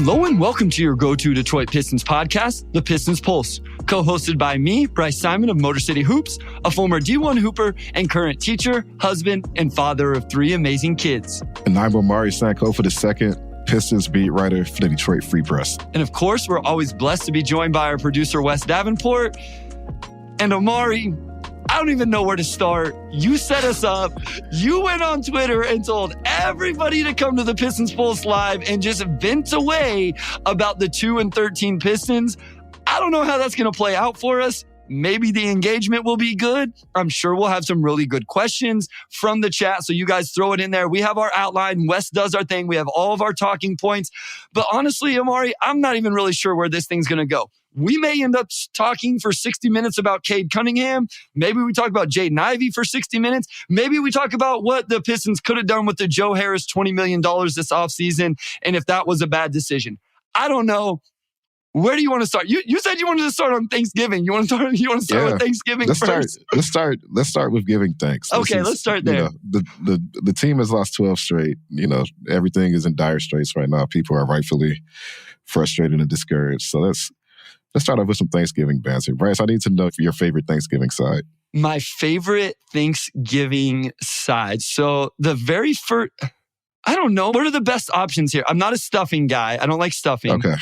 Hello and welcome to your go-to Detroit Pistons podcast, The Pistons Pulse, co-hosted by me, Bryce Simon of Motor City Hoops, a former D1 hooper and current teacher, husband, and father of 3 amazing kids. And I'm Omari Sanko for the second Pistons beat writer for the Detroit Free Press. And of course, we're always blessed to be joined by our producer, Wes Davenport. And Omari, I don't even know where to start. You set us up. You went on Twitter and told everybody to come to the Pistons Pulse Live and just vent away about the 2-13 Pistons. I don't know how that's going to play out for us. Maybe the engagement will be good. I'm sure we'll have some really good questions from the chat. So you guys throw it in there. We have our outline. Wes does our thing. We have all of our talking points. But honestly, Omari, I'm not even really sure where this thing's going to go. We may end up talking for 60 minutes about Cade Cunningham. Maybe we talk about Jaden Ivey for 60 minutes. Maybe we talk about what the Pistons could have done with the Joe Harris $20 million this offseason and if that was a bad decision. I don't know. Where do you want to start? You said you wanted to start on Thanksgiving. You want to start with Thanksgiving first? Let's start with giving thanks. Okay, let's start there. The team has lost 12 straight. Everything is in dire straits right now. People are rightfully frustrated and discouraged. So let's start off with some Thanksgiving banter. Bryce, I need to know your favorite Thanksgiving side. My favorite Thanksgiving side. So the very first, I don't know. What are the best options here? I'm not a stuffing guy. I don't like stuffing. Okay.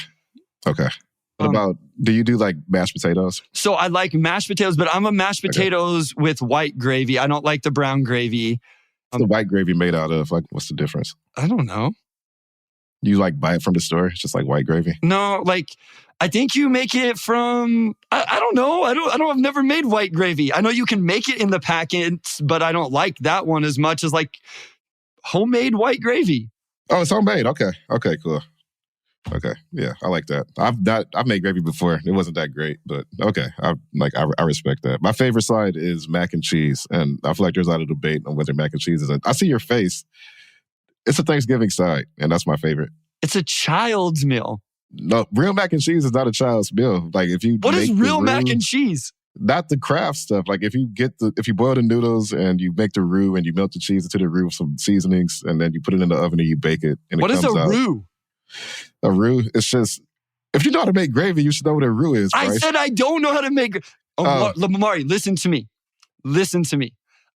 What about, do you do like mashed potatoes? So I like mashed potatoes, but I'm a mashed potatoes with white gravy. I don't like the brown gravy. What's the white gravy made out of? Like, what's the difference? I don't know. You like buy it from the store? It's just like white gravy? No, I think you make it from, I don't know. I've never made white gravy. I know you can make it in the packets, but I don't like that one as much as like homemade white gravy. Oh, it's homemade. Okay, cool. Okay, yeah, I like that. I've made gravy before. It wasn't that great, but okay. I respect that. My favorite side is mac and cheese, and I feel like there's a lot of debate on whether mac and cheese is. I see your face. It's a Thanksgiving side, and that's my favorite. It's a child's meal. No, real mac and cheese is not a child's meal. Like if you what is real mac and cheese? Not the craft stuff. Like if you boil the noodles and you make the roux and you melt the cheese into the roux with some seasonings, and then you put it in the oven and you bake it. And what is a roux? A roux, it's just, if you know how to make gravy, you should know what a roux is. I said I don't know how to make. Omari, listen to me.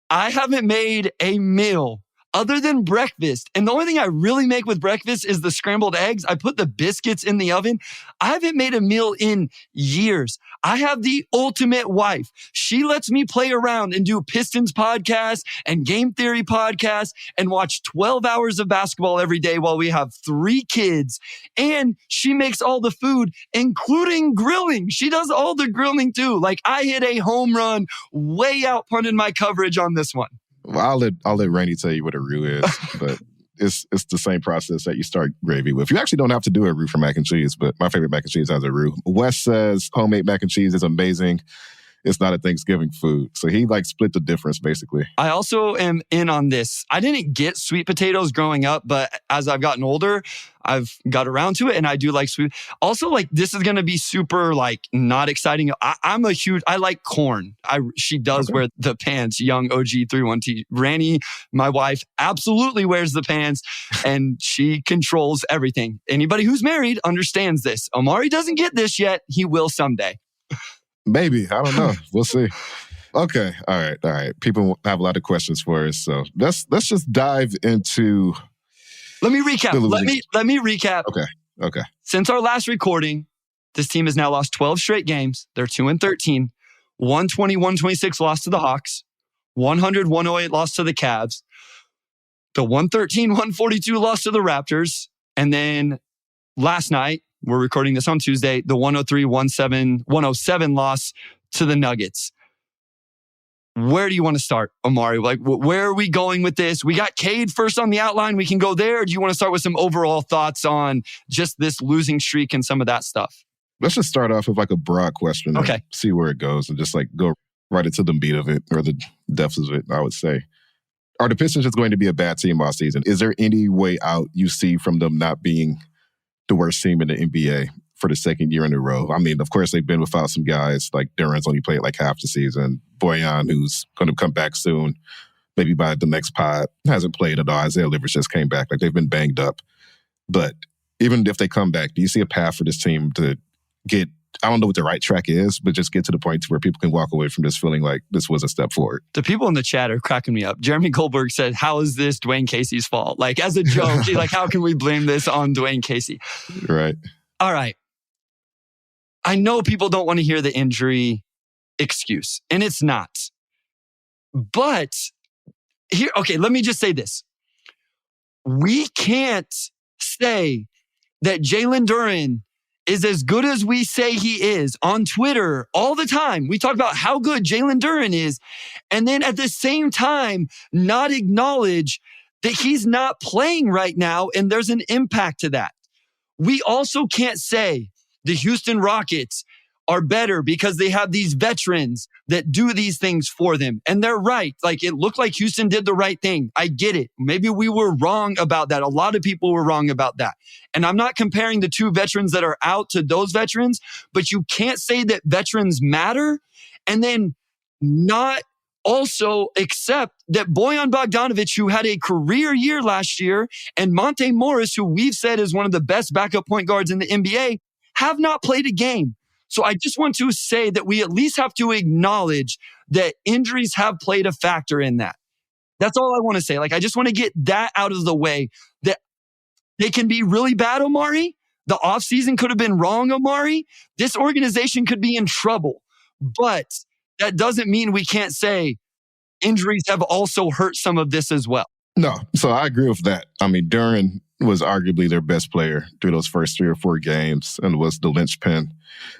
I haven't made a meal other than breakfast. And the only thing I really make with breakfast is the scrambled eggs. I put the biscuits in the oven. I haven't made a meal in years. I have the ultimate wife. She lets me play around and do Pistons podcasts and game theory podcasts and watch 12 hours of basketball every day while we have 3 kids. And she makes all the food, including grilling. She does all the grilling too. Like I hit a home run, way outpunted my coverage on this one. Well, I'll let Rainey tell you what a roux is, but it's the same process that you start gravy with. You actually don't have to do a roux for mac and cheese, but my favorite mac and cheese has a roux. Wes says homemade mac and cheese is amazing. It's not a Thanksgiving food. So he split the difference, basically. I also am in on this. I didn't get sweet potatoes growing up, but as I've gotten older, I've got around to it and I do like sweet. Also, this is going to be super, not exciting. I like corn. She does wear the pants, young OG 31T. Ranny, my wife, absolutely wears the pants and she controls everything. Anybody who's married understands this. Omari doesn't get this yet. He will someday. Maybe. I don't know. We'll see. Okay. All right. People have a lot of questions for us. So let's just dive into... Let me recap. Let me recap. Okay. Since our last recording, this team has now lost 12 straight games. They're 2-13. 120-126 loss to the Hawks. 100-108 loss to the Cavs. The 113-142 loss to the Raptors. And then last night, we're recording this on Tuesday, the 103-107 loss to the Nuggets. Where do you want to start, Omari? Where are we going with this? We got Cade first on the outline. We can go there. Or do you want to start with some overall thoughts on just this losing streak and some of that stuff? Let's just start off with a broad question. Okay. See where it goes and just go right into the meat of it or the depths of it, I would say. Are the Pistons just going to be a bad team all season? Is there any way out you see from them not being the worst team in the NBA for the second year in a row? I mean, of course, they've been without some guys. Duran's only played half the season. Boyan, who's going to come back soon, maybe by the next pod, hasn't played at all. Isaiah Livers just came back. They've been banged up. But even if they come back, do you see a path for this team to get, I don't know what the right track is, but just get to the point where people can walk away from this feeling like this was a step forward? The people in the chat are cracking me up. Jeremy Goldberg said, how is this Dwayne Casey's fault? Like, as a joke, he's like, how can we blame this on Dwayne Casey? Right. All right. I know people don't want to hear the injury excuse, and it's not. But here, okay, let me just say this. We can't say that Jalen Duren is as good as we say he is on Twitter all the time. We talk about how good Jalen Duren is, and then at the same time, not acknowledge that he's not playing right now, and there's an impact to that. We also can't say the Houston Rockets are better because they have these veterans that do these things for them. And they're right. Like, it looked like Houston did the right thing. I get it. Maybe we were wrong about that. A lot of people were wrong about that. And I'm not comparing the two veterans that are out to those veterans, but you can't say that veterans matter and then not also accept that Bojan Bogdanovic, who had a career year last year, and Monte Morris, who we've said is one of the best backup point guards in the NBA, have not played a game. So I just want to say that we at least have to acknowledge that injuries have played a factor in that. That's all I want to say. Like, I just want to get that out of the way, that they can be really bad, Omari. The offseason could have been wrong, Omari. This organization could be in trouble. But that doesn't mean we can't say injuries have also hurt some of this as well. No, so I agree with that. I mean, Duren was arguably their best player through those first 3 or 4 games and was the linchpin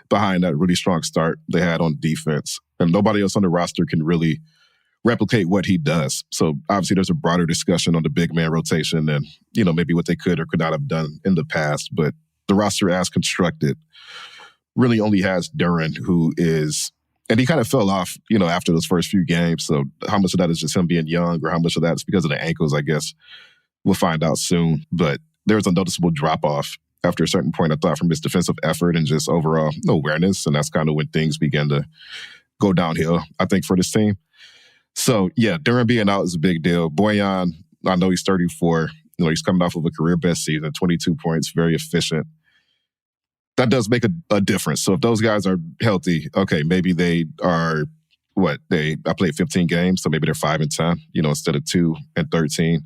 behind that really strong start they had on defense. And nobody else on the roster can really replicate what he does. So obviously there's a broader discussion on the big man rotation and, maybe what they could or could not have done in the past. But the roster as constructed really only has Duren, who is, and he kind of fell off, after those first few games. So how much of that is just him being young or how much of that is because of the ankles, I guess we'll find out soon. But there was a noticeable drop-off after a certain point, I thought, from his defensive effort and just overall awareness. And that's kind of when things began to go downhill, I think, for this team. So, yeah, Duren being out is a big deal. Bojan, I know he's 34. He's coming off of a career-best season, 22 points, very efficient. That does make a difference. So if those guys are healthy, okay, maybe they are, I played 15 games, so maybe they're 5 and 10, instead of 2 and 13.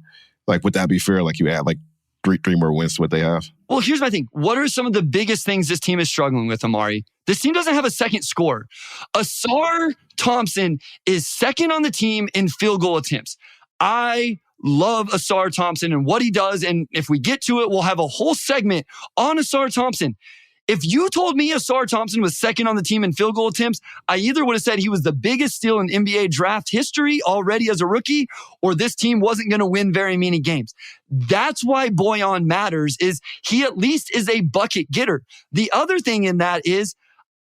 Like, would that be fair? Like, you add like three more wins to what they have? Well, here's my thing. What are some of the biggest things this team is struggling with, Omari? This team doesn't have a second scorer. Asar Thompson is second on the team in field goal attempts. I love Asar Thompson and what he does. And if we get to it, we'll have a whole segment on Asar Thompson. If you told me Asar Thompson was second on the team in field goal attempts, I either would have said he was the biggest steal in NBA draft history already as a rookie, or this team wasn't going to win very many games. That's why Bojan matters, is he at least is a bucket getter. The other thing in that is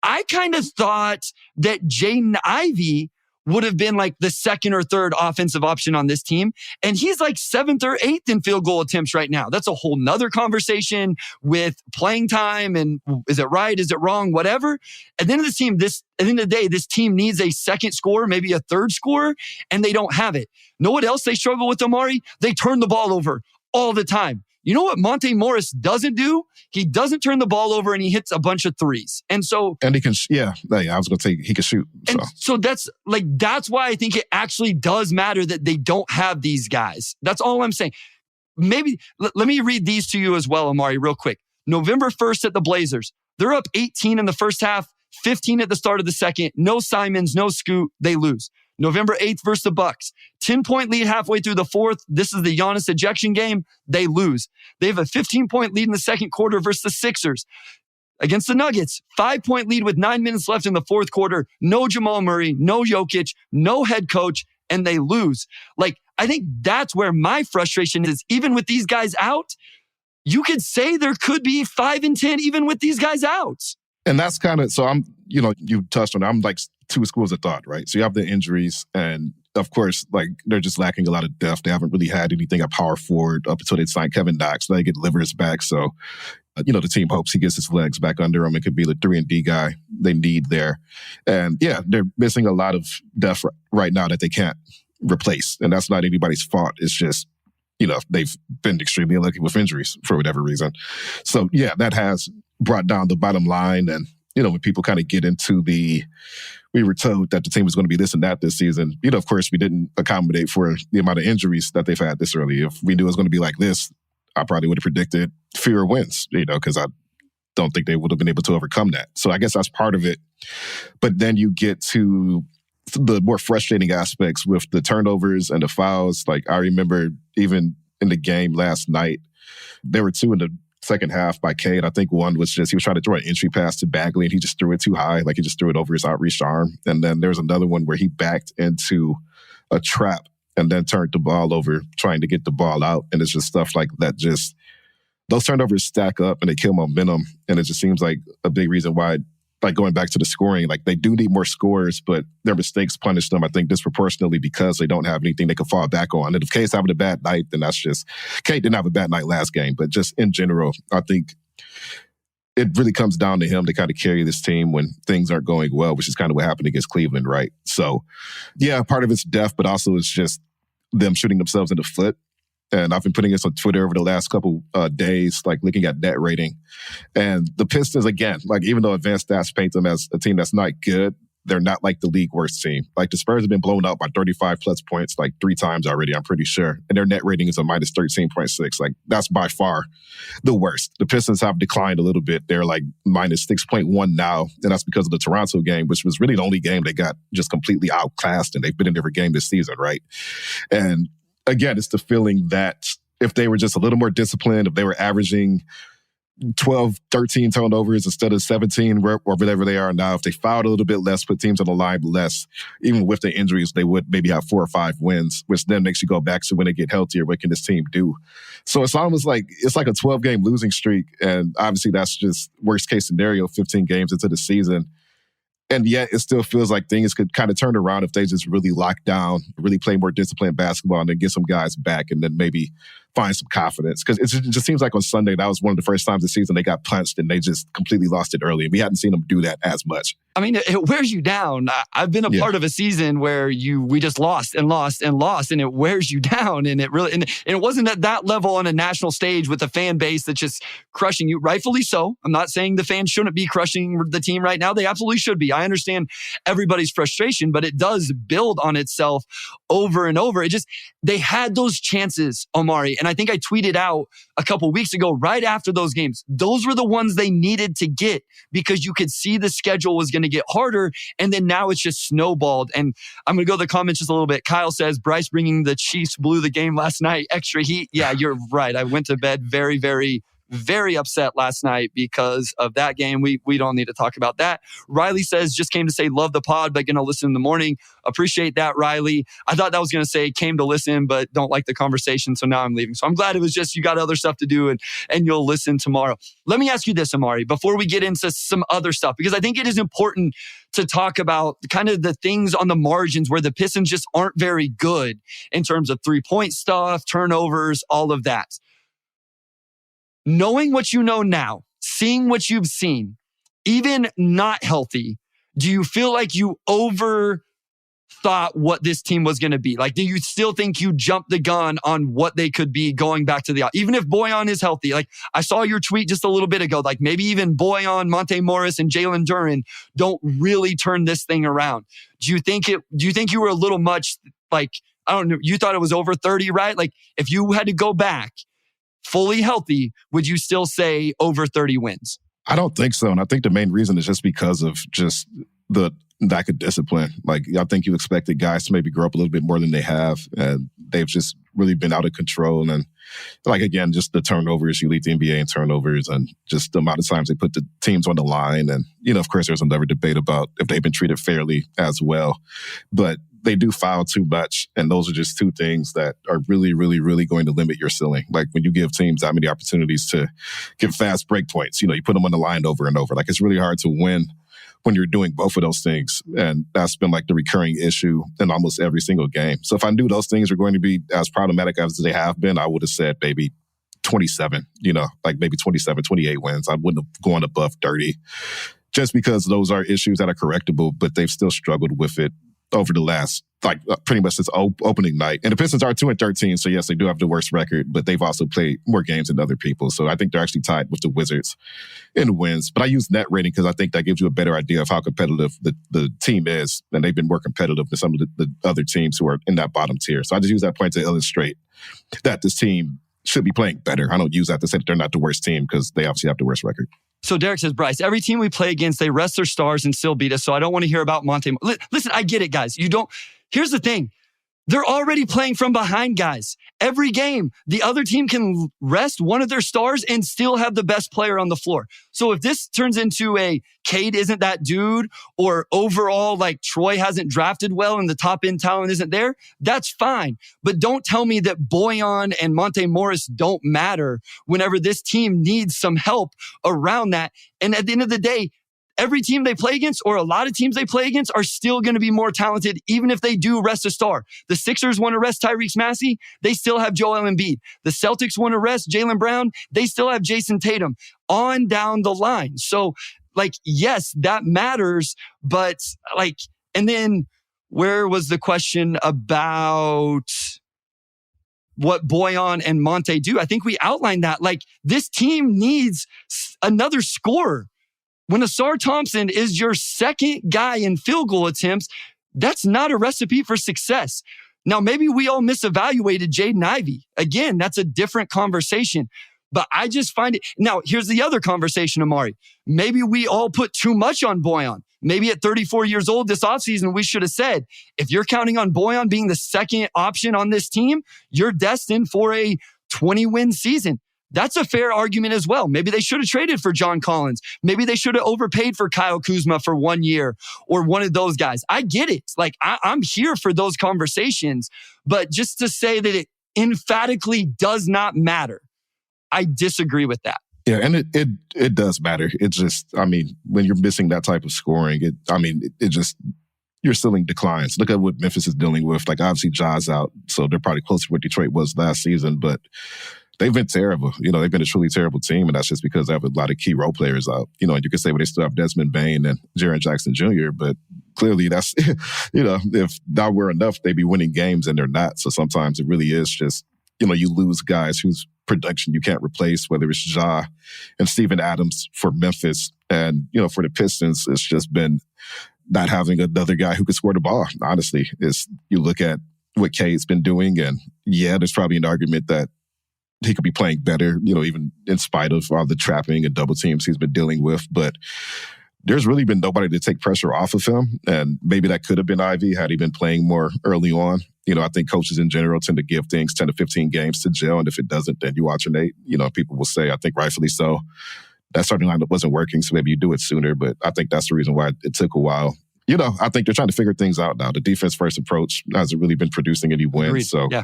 I kind of thought that Jaden Ivey would have been like the second or third offensive option on this team. And he's like 7th or 8th in field goal attempts right now. That's a whole nother conversation with playing time and is it right? Is it wrong? Whatever. At the end of the day, this team needs a second scorer, maybe a third scorer, and they don't have it. Know what else they struggle with, Omari? They turn the ball over all the time. You know what Monte Morris doesn't do? He doesn't turn the ball over and he hits a bunch of threes. And he can, I was going to say he can shoot. And so that's why I think it actually does matter that they don't have these guys. That's all I'm saying. Maybe, let me read these to you as well, Omari, real quick. November 1st at the Blazers. They're up 18 in the first half, 15 at the start of the second. No Simons, no Scoot. They lose. November 8th versus the Bucks. 10-point lead halfway through the fourth. This is the Giannis ejection game. They lose. They have a 15-point lead in the second quarter versus the Sixers. Against the Nuggets, 5-point lead with 9 minutes left in the fourth quarter. No Jamal Murray, no Jokic, no head coach, and they lose. I think that's where my frustration is. Even with these guys out, you could say there could be 5 and 10 even with these guys out. And that's kind of, so I'm, you touched on it. I'm like 2 schools of thought, right? So you have the injuries and of course, they're just lacking a lot of depth. They haven't really had anything at power forward up until they signed Kevin Knox. They get Livers back. So, the team hopes he gets his legs back under him. It could be the 3-and-D guy they need there. And yeah, they're missing a lot of depth right now that they can't replace. And that's not anybody's fault. It's just they've been extremely unlucky with injuries for whatever reason. So, yeah, that has brought down the bottom line. And, when people kind of get into we were told that the team was going to be this and that this season, of course, we didn't accommodate for the amount of injuries that they've had this early. If we knew it was going to be like this, I probably would have predicted fewer wins, because I don't think they would have been able to overcome that. So I guess that's part of it. But then you get to the more frustrating aspects with the turnovers and the fouls. Like, I remember even in the game last night, there were two in the second half by Cade. I think one was just, he was trying to throw an entry pass to Bagley and he just threw it too high. Like, he just threw it over his outreached arm. And then there's another one where he backed into a trap and then turned the ball over trying to get the ball out. And it's just stuff like that. Just those turnovers stack up and they kill momentum. And it just seems like a big reason why, like, going back to the scoring, like, they do need more scores, but their mistakes punish them, I think, disproportionately because they don't have anything they can fall back on. And if Cade's having a bad night, then that's just, Cade didn't have a bad night last game, but just in general, I think it really comes down to him to kind of carry this team when things aren't going well, which is kind of what happened against Cleveland, right? So, yeah, part of it's depth, but also it's just them shooting themselves in the foot. And I've been putting this on Twitter over the last couple days, like looking at net rating. And the Pistons, again, like, even though advanced stats paint them as a team that's not good, they're not like the league worst team. Like, the Spurs have been blown out by 35 plus points like 3 times already, I'm pretty sure. And their net rating is a minus 13.6. Like, that's by far the worst. The Pistons have declined a little bit. They're like minus 6.1 now. And that's because of the Toronto game, which was really the only game they got just completely outclassed. And they've been in every game this season, right? And again, it's the feeling that if they were just a little more disciplined, if they were averaging 12, 13 turnovers instead of 17 or whatever they are now, if they fouled a little bit less, put teams on the line less, even with the injuries, they would maybe have 4 or 5 wins, which then makes you go back to when they get healthier, what can this team do? So it's almost like, it's like a 12-game losing streak. And obviously that's just worst case scenario, 15 games into the season. And yet it still feels like things could kind of turn around if they just really lock down, really play more disciplined basketball and then get some guys back and then maybe find some confidence. Because it just seems like on Sunday, that was one of the first times this season they got punched and they just completely lost it early. And we hadn't seen them do that as much. I mean, it wears you down. I've been a part of a season where we just lost and lost and lost, and it wears you down. And it really, and it wasn't at that level on a national stage with a fan base that's just crushing you. Rightfully so. I'm not saying the fans shouldn't be crushing the team right now. They absolutely should be. I understand everybody's frustration, but it does build on itself over and over. They had those chances, Omari. And I think I tweeted out a couple weeks ago, right after those games, those were the ones they needed to get because you could see the schedule was going to get harder. And then now it's just snowballed. And I'm going to go to the comments just a little bit. Kyle says, Bryce bringing the Chiefs blew the game last night. Extra heat. Yeah, you're right. I went to bed very, very, very upset last night because of that game. We don't need to talk about that. Riley says, just came to say, love the pod, but going to listen in the morning. Appreciate that, Riley. I thought that was going to say, came to listen, but don't like the conversation. So now I'm leaving. So I'm glad it was just, you got other stuff to do and you'll listen tomorrow. Let me ask you this, Omari, before we get into some other stuff, because I think it is important to talk about kind of the things on the margins where the Pistons just aren't very good in terms of 3-point stuff, turnovers, all of that. Knowing what you know now, seeing what you've seen, even not healthy, do you feel like you overthought what this team was going to be? Like, do you still think you jumped the gun on what they could be going back to even if Bojan is healthy? Like, I saw your tweet just a little bit ago, like maybe even Bojan, Monte Morris, and Jalen Duren don't really turn this thing around. Do you think you were a little much, like, I don't know, you thought it was over 30, right? Like, if you had to go back fully healthy, would you still say over 30 wins? I don't think so. And I think the main reason is just because of just the lack of discipline. Like, I think you expected guys to maybe grow up a little bit more than they have. And they've just really been out of control. And like, again, just the turnovers, you lead the NBA in turnovers and just the amount of times they put the teams on the line. And, of course, there's another debate about if they've been treated fairly as well. But they do foul too much. And those are just two things that are really, really, really going to limit your ceiling. Like, when you give teams that many opportunities to get fast break points, you put them on the line over and over. Like, it's really hard to win when you're doing both of those things. And that's been like the recurring issue in almost every single game. So if I knew those things were going to be as problematic as they have been, I would have said maybe 27, like maybe 27, 28 wins. I wouldn't have gone above 30 just because those are issues that are correctable, but they've still struggled with it over the last, pretty much since opening night. And the Pistons are 2-13, so yes, they do have the worst record, but they've also played more games than other people. So I think they're actually tied with the Wizards in wins. But I use net rating because I think that gives you a better idea of how competitive the team is. And they've been more competitive than some of the other teams who are in that bottom tier. So I just use that point to illustrate that this team should be playing better. I don't use that to say that they're not the worst team because they obviously have the worst record. So Derek says, Bryce, every team we play against, they rest their stars and still beat us. So I don't want to hear about Monte. Listen, I get it, guys. Here's the thing. They're already playing from behind, guys. Every game, the other team can rest one of their stars and still have the best player on the floor. So if this turns into a Cade isn't that dude, or overall, Troy hasn't drafted well and the top end talent isn't there, that's fine. But don't tell me that Bojan and Monte Morris don't matter whenever this team needs some help around that. And at the end of the day, every team they play against, or a lot of teams they play against, are still going to be more talented, even if they do rest a star. The Sixers want to rest Tyrese Maxey. They still have Joel Embiid. The Celtics want to rest Jaylen Brown. They still have Jason Tatum, on down the line. So, yes, that matters. But, and then where was the question about what Bojan and Monte do? I think we outlined that. This team needs another scorer. When Asar Thompson is your second guy in field goal attempts, that's not a recipe for success. Now, maybe we all misevaluated Jaden Ivey. Again, that's a different conversation. But I just find it. Now, here's the other conversation, Omari. Maybe we all put too much on Bojan. Maybe at 34 years old this offseason, we should have said, if you're counting on Bojan being the second option on this team, you're destined for a 20-win season. That's a fair argument as well. Maybe they should have traded for John Collins. Maybe they should have overpaid for Kyle Kuzma for 1 year, or one of those guys. I get it. I'm here for those conversations. But just to say that it emphatically does not matter, I disagree with that. Yeah, and it does matter. It's just, when you're missing that type of scoring, your ceiling declines. Look at what Memphis is dealing with. Obviously, Ja's out, so they're probably closer to what Detroit was last season, but they've been terrible. They've been a truly terrible team, and that's just because they have a lot of key role players out. And you could say, well, they still have Desmond Bane and Jaren Jackson Jr., but clearly that's, if that were enough, they'd be winning games, and they're not. So sometimes it really is just, you lose guys whose production you can't replace, whether it's Ja and Steven Adams for Memphis. And, for the Pistons, it's just been not having another guy who could score the ball, honestly. You look at what Cade's been doing, and yeah, there's probably an argument that he could be playing better, even in spite of all the trapping and double teams he's been dealing with. But there's really been nobody to take pressure off of him. And maybe that could have been Ivy had he been playing more early on. I think coaches in general tend to give things 10 to 15 games to gel. And if it doesn't, then you alternate. People will say, I think rightfully so, that starting lineup wasn't working, so maybe you do it sooner. But I think that's the reason why it took a while. I think they're trying to figure things out now. The defense-first approach hasn't really been producing any wins. Agreed. So yeah.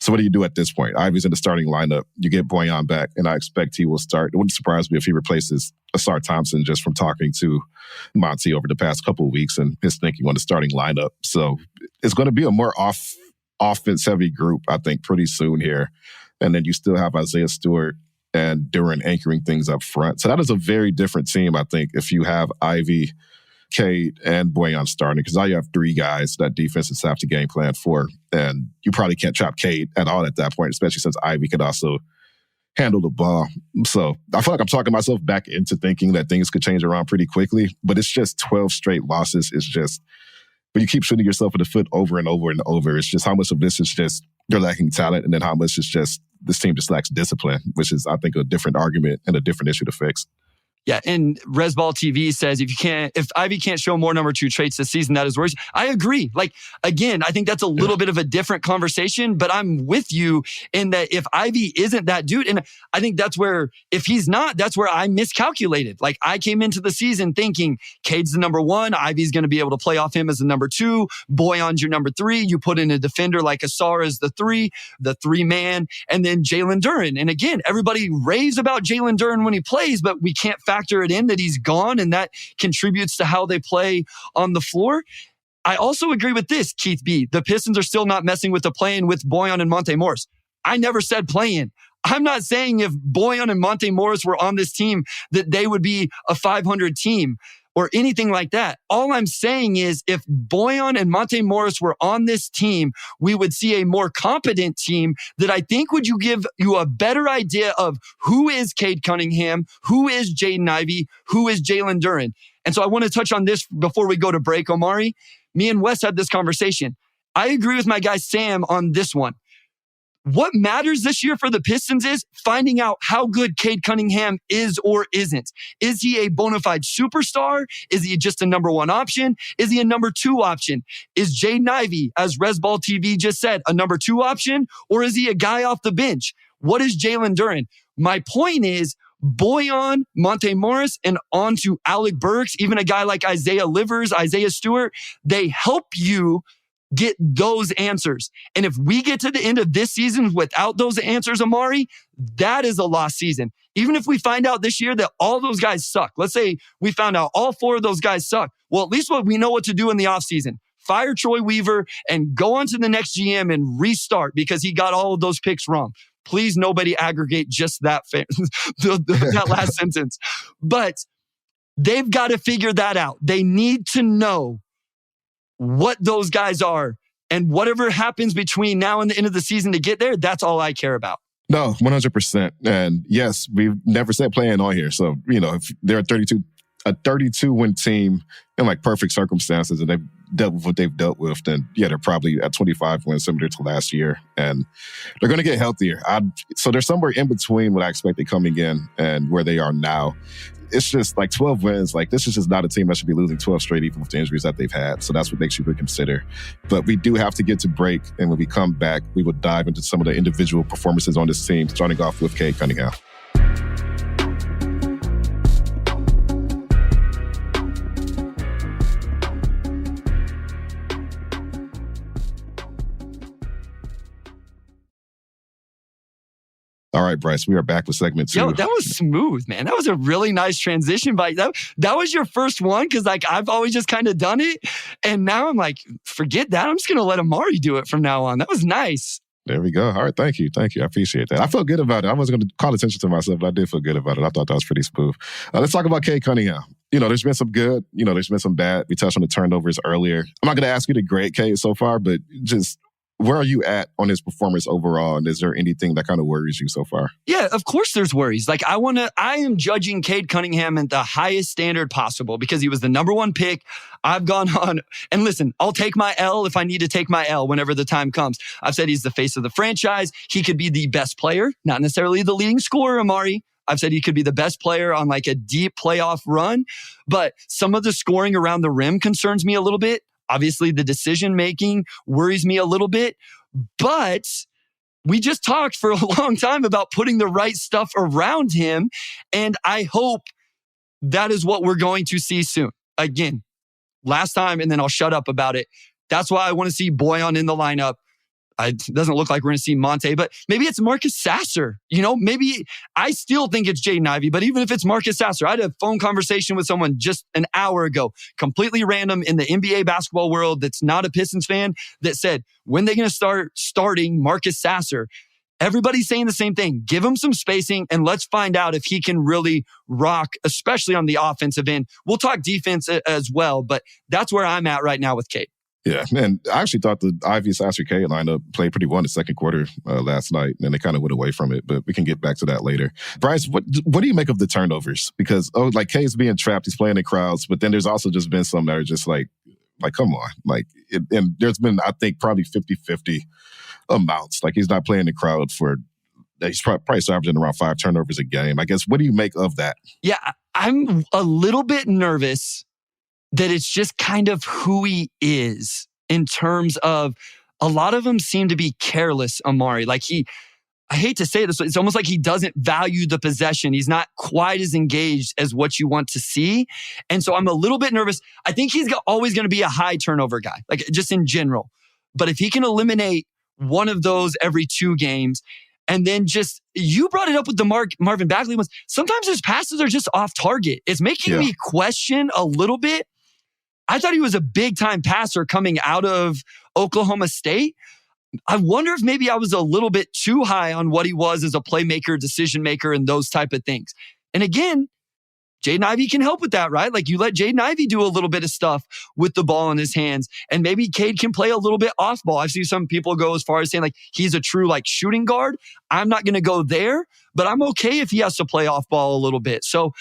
So what do you do at this point? Ivy's in the starting lineup. You get Bojan back, and I expect he will start. It wouldn't surprise me if he replaces Asar Thompson, just from talking to Monty over the past couple of weeks and his thinking on the starting lineup. So it's going to be a more offense-heavy group, I think, pretty soon here. And then you still have Isaiah Stewart and Duren anchoring things up front. So that is a very different team, I think, if you have Ivy, Cade, and Bojan starting, because now you have three guys that defenses have to game plan for. And you probably can't chop Cade at all at that point, especially since Ivy could also handle the ball. So I feel like I'm talking myself back into thinking that things could change around pretty quickly, but it's just 12 straight losses. It's just, but you keep shooting yourself in the foot over and over and over. It's just how much of this is just they're lacking talent, and then how much is just this team just lacks discipline, which is, I think, a different argument and a different issue to fix. Yeah, and Resball TV says if Ivy can't show more number 2 traits this season, that is worrisome. I agree. Again, I think that's a little bit of a different conversation, but I'm with you in that if Ivy isn't that dude, and I think that's where, if he's not, that's where I miscalculated. I came into the season thinking Cade's the number 1, Ivy's going to be able to play off him as the number 2, Bojan's your number 3, you put in a defender like Asar as the 3-man, and then Jalen Duren. And again, everybody raves about Jalen Duren when he plays, but we can't factor it in that he's gone, and that contributes to how they play on the floor. I also agree with this, Keith B. The Pistons are still not messing with the play-in with Bojan and Monte Morris. I never said play-in. I'm not saying if Bojan and Monte Morris were on this team that they would be a 500 team. or anything like that. All I'm saying is if Bojan and Monte Morris were on this team, we would see a more competent team that I think would give you a better idea of who is Cade Cunningham, who is Jaden Ivey, who is Jalen Duren. And so I want to touch on this before we go to break, Omari. Me and Wes had this conversation. I agree with my guy Sam on this one. What matters this year for the Pistons is finding out how good Cade Cunningham is or isn't. Is he a bona fide superstar? Is he just a number one option? Is he a number two option? Is Jaden Ivey, as Resball TV just said, a number two option? Or is he a guy off the bench? What is Jalen Duren? My point is, Bojan, Monte Morris, and on to Alec Burks, even a guy like Isaiah Livers, Isaiah Stewart, they help you get those answers. And if we get to the end of this season without those answers, Omari, that is a lost season. Even if we find out this year that all those guys suck. Let's say we found out all four of those guys suck. Well, at least we know what to do in the offseason. Fire Troy Weaver and go on to the next GM and restart because he got all of those picks wrong. Please, nobody aggregate just that that last sentence. But they've got to figure that out. They need to know what those guys are, and whatever happens between now and the end of the season to get there, that's all I care about. No, 100%. And yes, we've never said playing on here. So, if they're a 32-win team in like perfect circumstances and they've dealt with what they've dealt with, then yeah, they're probably at 25 wins similar to last year. And they're going to get healthier. So they're somewhere in between what I expected coming in and where they are now. It's just like 12 wins. Like, this is just not a team that should be losing 12 straight, even with the injuries that they've had. So that's what makes you reconsider. But we do have to get to break. And when we come back, we will dive into some of the individual performances on this team, starting off with Cade Cunningham. All right, Bryce, we are back with segment 2. Yo, that was smooth, man. That was a really nice transition. But that was your first one because like I've always just kind of done it. And now I'm like, forget that. I'm just going to let Omari do it from now on. That was nice. There we go. All right, thank you. I appreciate that. I felt good about it. I wasn't going to call attention to myself, but I did feel good about it. I thought that was pretty smooth. Let's talk about Cade Cunningham. There's been some good, there's been some bad. We touched on the turnovers earlier. I'm not going to ask you to grade Cade so far, but just where are you at on his performance overall? And is there anything that kind of worries you so far? Yeah, of course there's worries. Like I am judging Cade Cunningham at the highest standard possible because he was the number one pick. I've gone on, and listen, I'll take my L if I need to take my L whenever the time comes. I've said he's the face of the franchise. He could be the best player, not necessarily the leading scorer, Omari. I've said he could be the best player on like a deep playoff run, but some of the scoring around the rim concerns me a little bit. Obviously, the decision-making worries me a little bit, but we just talked for a long time about putting the right stuff around him, and I hope that is what we're going to see soon. Again, last time, and then I'll shut up about it. That's why I want to see Bojan in the lineup. It doesn't look like we're going to see Monte, but maybe it's Marcus Sasser. Maybe I still think it's Jaden Ivey, but even if it's Marcus Sasser, I had a phone conversation with someone just an hour ago, completely random in the NBA basketball world that's not a Pistons fan, that said, when they're going to start starting Marcus Sasser? Everybody's saying the same thing. Give him some spacing and let's find out if he can really rock, especially on the offensive end. We'll talk defense as well, but that's where I'm at right now with Cade. Yeah, man, I actually thought the Ivy Sasser K lineup played pretty well in the second quarter last night, and they kind of went away from it, but we can get back to that later. Bryce, what do you make of the turnovers? Because, K's being trapped, he's playing in crowds, but then there's also just been some that are just like come on. And there's been, I think, probably 50-50 amounts. Like, he's not playing in crowd he's probably averaging around 5 turnovers a game. I guess, what do you make of that? Yeah, I'm a little bit nervous that it's just kind of who he is in terms of a lot of them seem to be careless, Omari. Like I hate to say this, it's almost like he doesn't value the possession. He's not quite as engaged as what you want to see. And so I'm a little bit nervous. I think he's always going to be a high turnover guy, like just in general. But if he can eliminate one of those every 2 games, and then you brought it up with the Marvin Bagley ones, sometimes his passes are just off target. It's making me question a little bit. I thought he was a big-time passer coming out of Oklahoma State. I wonder if maybe I was a little bit too high on what he was as a playmaker, decision maker, and those type of things. And again, Jaden Ivey can help with that, right? Like you let Jaden Ivey do a little bit of stuff with the ball in his hands, and maybe Cade can play a little bit off ball. I've seen some people go as far as saying like he's a true like shooting guard. I'm not going to go there, but I'm okay if he has to play off ball a little bit. So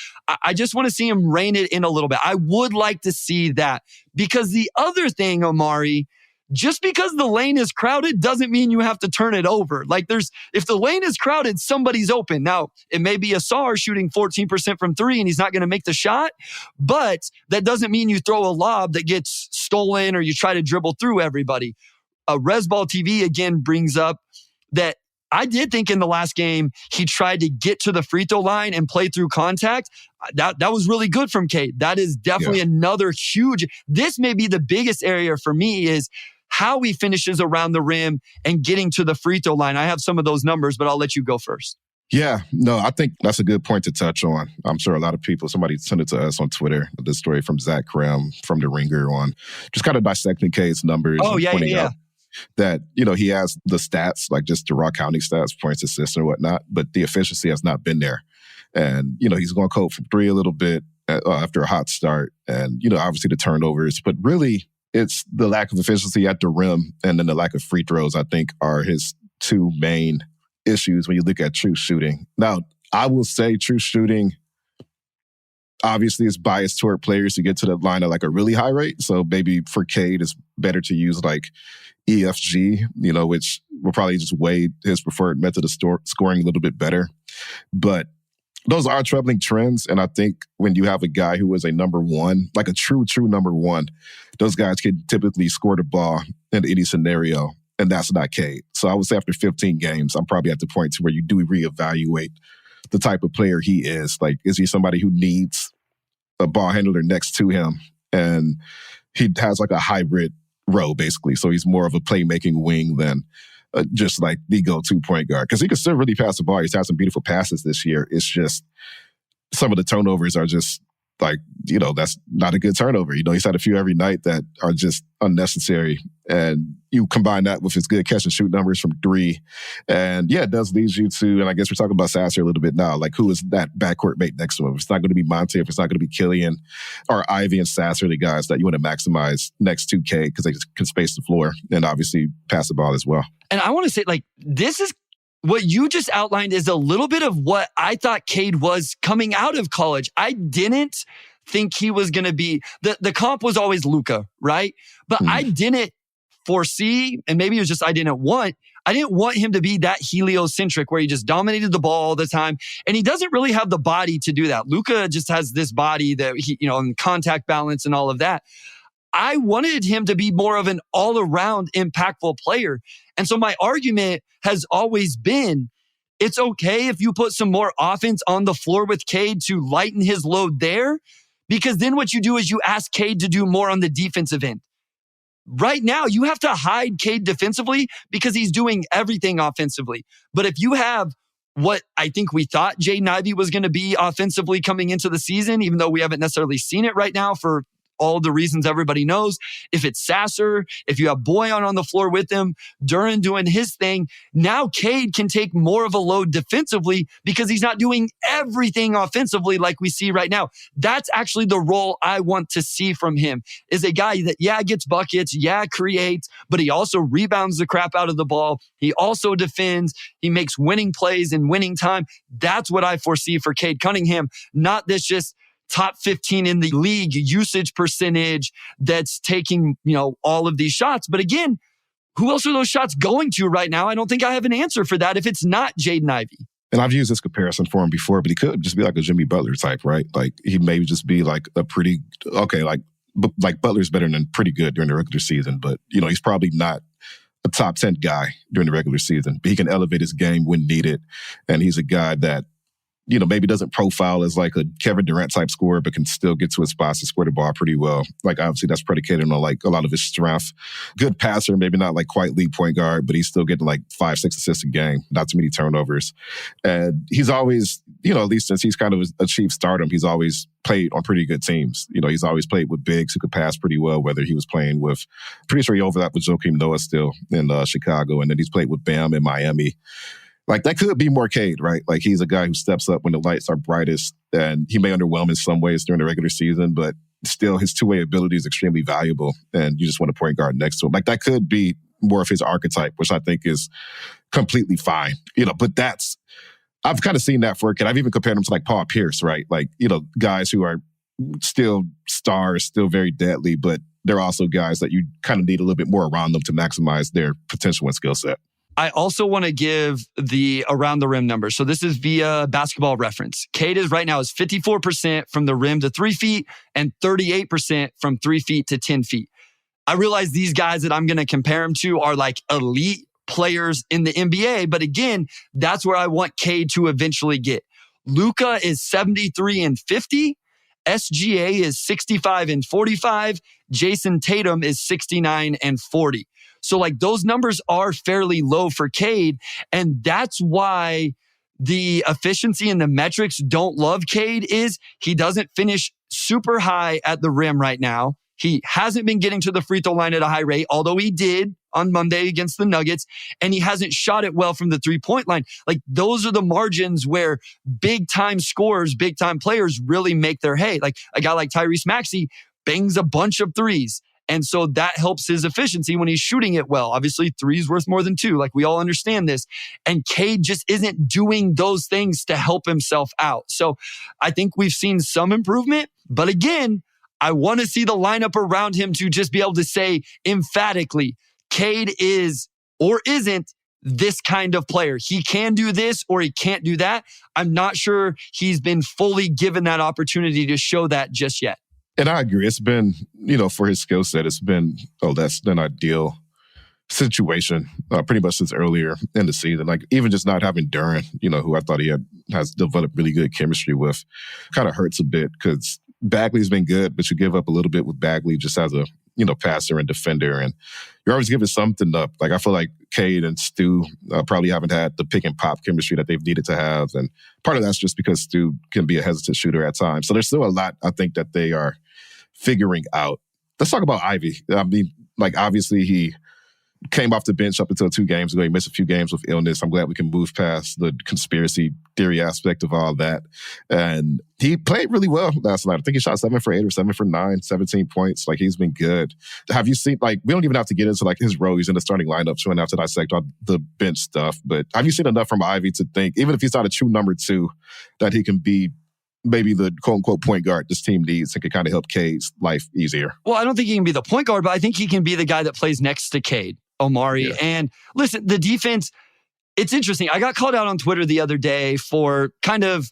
I just want to see him rein it in a little bit. I would like to see that, because the other thing, Omari, just because the lane is crowded doesn't mean you have to turn it over. Like if the lane is crowded, somebody's open. Now, it may be Asar shooting 14% from three and he's not going to make the shot, but that doesn't mean you throw a lob that gets stolen or you try to dribble through everybody. Resball TV again brings up that I did think in the last game, he tried to get to the free throw line and play through contact. That was really good from Cade. That is definitely another huge, this may be the biggest area for me is how he finishes around the rim and getting to the free throw line. I have some of those numbers, but I'll let you go first. Yeah, no, I think that's a good point to touch on. I'm sure a lot of people, somebody sent it to us on Twitter, this story from Zach Krim from The Ringer on just kind of dissecting Cade's numbers. Oh, yeah. That, he has the stats, like just the raw counting stats, points, assists, and whatnot, but the efficiency has not been there. And, he's going cold from three a little bit after a hot start. And, obviously the turnovers, but really it's the lack of efficiency at the rim and then the lack of free throws, I think, are his two main issues when you look at true shooting. Now, I will say true shooting obviously is biased toward players who get to the line at like a really high rate. So maybe for Cade, it's better to use like EFG, which will probably just weigh his preferred method of scoring a little bit better. But those are troubling trends. And I think when you have a guy who is a number one, like a true number one, those guys can typically score the ball in any scenario. And that's not Cade. So I would say after 15 games, I'm probably at the point to where you do reevaluate the type of player he is. Like, is he somebody who needs a ball handler next to him? And he has like a hybrid role, basically. So he's more of a playmaking wing than just like the go-to point guard. Because he can still really pass the ball. He's had some beautiful passes this year. It's just some of the turnovers are just like, that's not a good turnover. He's had a few every night that are just unnecessary. And you combine that with his good catch and shoot numbers from three. And yeah, it does lead you to, and I guess we're talking about Sasser a little bit now, like who is that backcourt mate next to him? If it's not going to be Monte, if it's not going to be Killian or Ivy and Sasser, the guys that you want to maximize next to Cade because they just can space the floor and obviously pass the ball as well. And I want to say, like, this is what you just outlined is a little bit of what I thought Cade was coming out of college. I didn't think he was going to be, the comp was always Luka, right? But I didn't foresee, and maybe it was just I didn't want him to be that heliocentric where he just dominated the ball all the time. And he doesn't really have the body to do that. Luka just has this body that he, and contact balance and all of that. I wanted him to be more of an all-around impactful player. And so my argument has always been, it's okay if you put some more offense on the floor with Cade to lighten his load there, because then what you do is you ask Cade to do more on the defensive end. Right now, you have to hide Cade defensively because he's doing everything offensively. But if you have what I think we thought Jaden Ivey was going to be offensively coming into the season, even though we haven't necessarily seen it right now for all the reasons everybody knows. If it's Sasser, if you have Boyan on the floor with him, Duren doing his thing, now Cade can take more of a load defensively because he's not doing everything offensively like we see right now. That's actually the role I want to see from him, is a guy that, gets buckets, creates, but he also rebounds the crap out of the ball. He also defends. He makes winning plays in winning time. That's what I foresee for Cade Cunningham, not this just top 15 in the league usage percentage that's taking, all of these shots. But again, who else are those shots going to right now? I don't think I have an answer for that if it's not Jaden Ivey. And I've used this comparison for him before, but he could just be like a Jimmy Butler type, right? Like he may just be like a pretty, like Butler's better than pretty good during the regular season, but he's probably not a top 10 guy during the regular season, but he can elevate his game when needed. And he's a guy that, maybe doesn't profile as like a Kevin Durant type scorer, but can still get to his spots and score the ball pretty well. Like obviously that's predicated on like a lot of his strength. Good passer, maybe not like quite lead point guard, but he's still getting like 5-6 assists a game, not too many turnovers. And he's always, at least since he's kind of achieved stardom, he's always played on pretty good teams. He's always played with bigs who could pass pretty well, whether he was playing with, pretty sure he overlapped with Joakim Noah still in Chicago, and then he's played with Bam in Miami. Like, that could be more Cade, right? Like, he's a guy who steps up when the lights are brightest, and he may underwhelm in some ways during the regular season, but still his two-way ability is extremely valuable, and you just want a point guard next to him. Like, that could be more of his archetype, which I think is completely fine. But I've kind of seen that for a kid. I've even compared him to like Paul Pierce, right? Like, guys who are still stars, still very deadly, but they're also guys that you kind of need a little bit more around them to maximize their potential and skill set. I also want to give the around the rim numbers. So this is via Basketball Reference. Cade is 54% from the rim to 3 feet and 38% from 3 feet to 10 feet. I realize these guys that I'm going to compare him to are like elite players in the NBA. But again, that's where I want Cade to eventually get. Luka is 73 and 50. SGA is 65 and 45. Jason Tatum is 69 and 40. So like those numbers are fairly low for Cade. And that's why the efficiency and the metrics don't love Cade is he doesn't finish super high at the rim right now. He hasn't been getting to the free throw line at a high rate, although he did on Monday against the Nuggets, and he hasn't shot it well from the three-point line. Like those are the margins where big-time scorers, big-time players really make their hay. Like a guy like Tyrese Maxey bangs a bunch of threes. And so that helps his efficiency when he's shooting it well. Obviously, 3 is worth more than 2. Like we all understand this. And Cade just isn't doing those things to help himself out. So I think we've seen some improvement. But again, I want to see the lineup around him to just be able to say emphatically, Cade is or isn't this kind of player. He can do this or he can't do that. I'm not sure he's been fully given that opportunity to show that just yet. And I agree. It's been, for his skill set, it's been, that's an ideal situation pretty much since earlier in the season. Like even just not having Duran, who I thought has developed really good chemistry with, kind of hurts a bit because Bagley's been good, but you give up a little bit with Bagley just as a, passer and defender. And you're always giving something up. Like I feel like Cade and Stu probably haven't had the pick and pop chemistry that they've needed to have. And part of that's just because Stu can be a hesitant shooter at times. So there's still a lot, I think, that they are figuring out. Let's talk about Ivy. I mean, like obviously he came off the bench up until 2 games ago. He missed a few games with illness. I'm glad we can move past the conspiracy theory aspect of all that. And he played really well last night. I think he shot 7 for 8 or 7 for 9, 17 points. Like he's been good. Have you seen, like, we don't even have to get into like his role. He's in the starting lineup, so we don't have to dissect all the bench stuff. But have you seen enough from Ivy to think, even if he's not a true number 2, that he can be maybe the quote-unquote point guard this team needs and can kind of help Cade's life easier? Well, I don't think he can be the point guard, but I think he can be the guy that plays next to Cade, Omari. Yeah. And listen, the defense, it's interesting. I got called out on Twitter the other day for kind of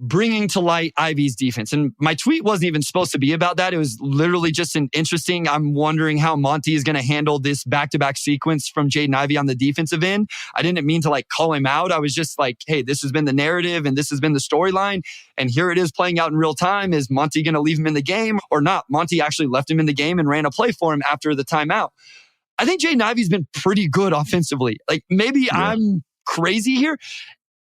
bringing to light Ivy's defense. And my tweet wasn't even supposed to be about that. It was literally just an interesting, I'm wondering how Monty is going to handle this back-to-back sequence from Jaden Ivey on the defensive end. I didn't mean to like call him out. I was just like, hey, this has been the narrative and this has been the storyline. And here it is playing out in real time. Is Monty going to leave him in the game or not? Monty actually left him in the game and ran a play for him after the timeout. I think Jaden Ivey's been pretty good offensively. Like maybe I'm crazy here.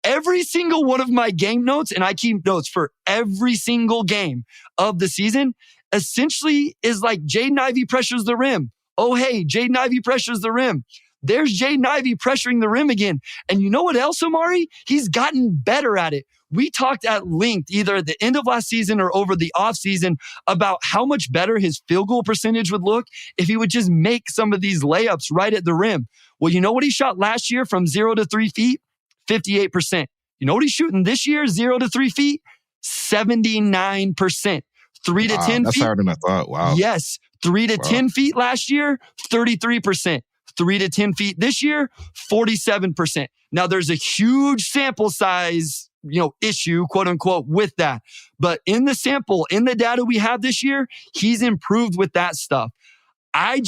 Every single one of my game notes, and I keep notes for every single game of the season, essentially is like Jaden Ivey pressures the rim. Oh, hey, Jaden Ivey pressures the rim. There's Jaden Ivey pressuring the rim again. And you know what else, Omari? He's gotten better at it. We talked at length either at the end of last season or over the offseason about how much better his field goal percentage would look if he would just make some of these layups right at the rim. Well, you know what he shot last year from 0 to 3 feet? 58%. You know what he's shooting this year? 0 to 3 feet? 79%. 3 to 10 feet? That's higher than I thought. Wow. Yes. 3 to 10 feet last year? 33%. 3 to 10 feet this year? 47%. Now there's a huge sample size, issue, quote unquote, with that. But in the sample, in the data we have this year, he's improved with that stuff. I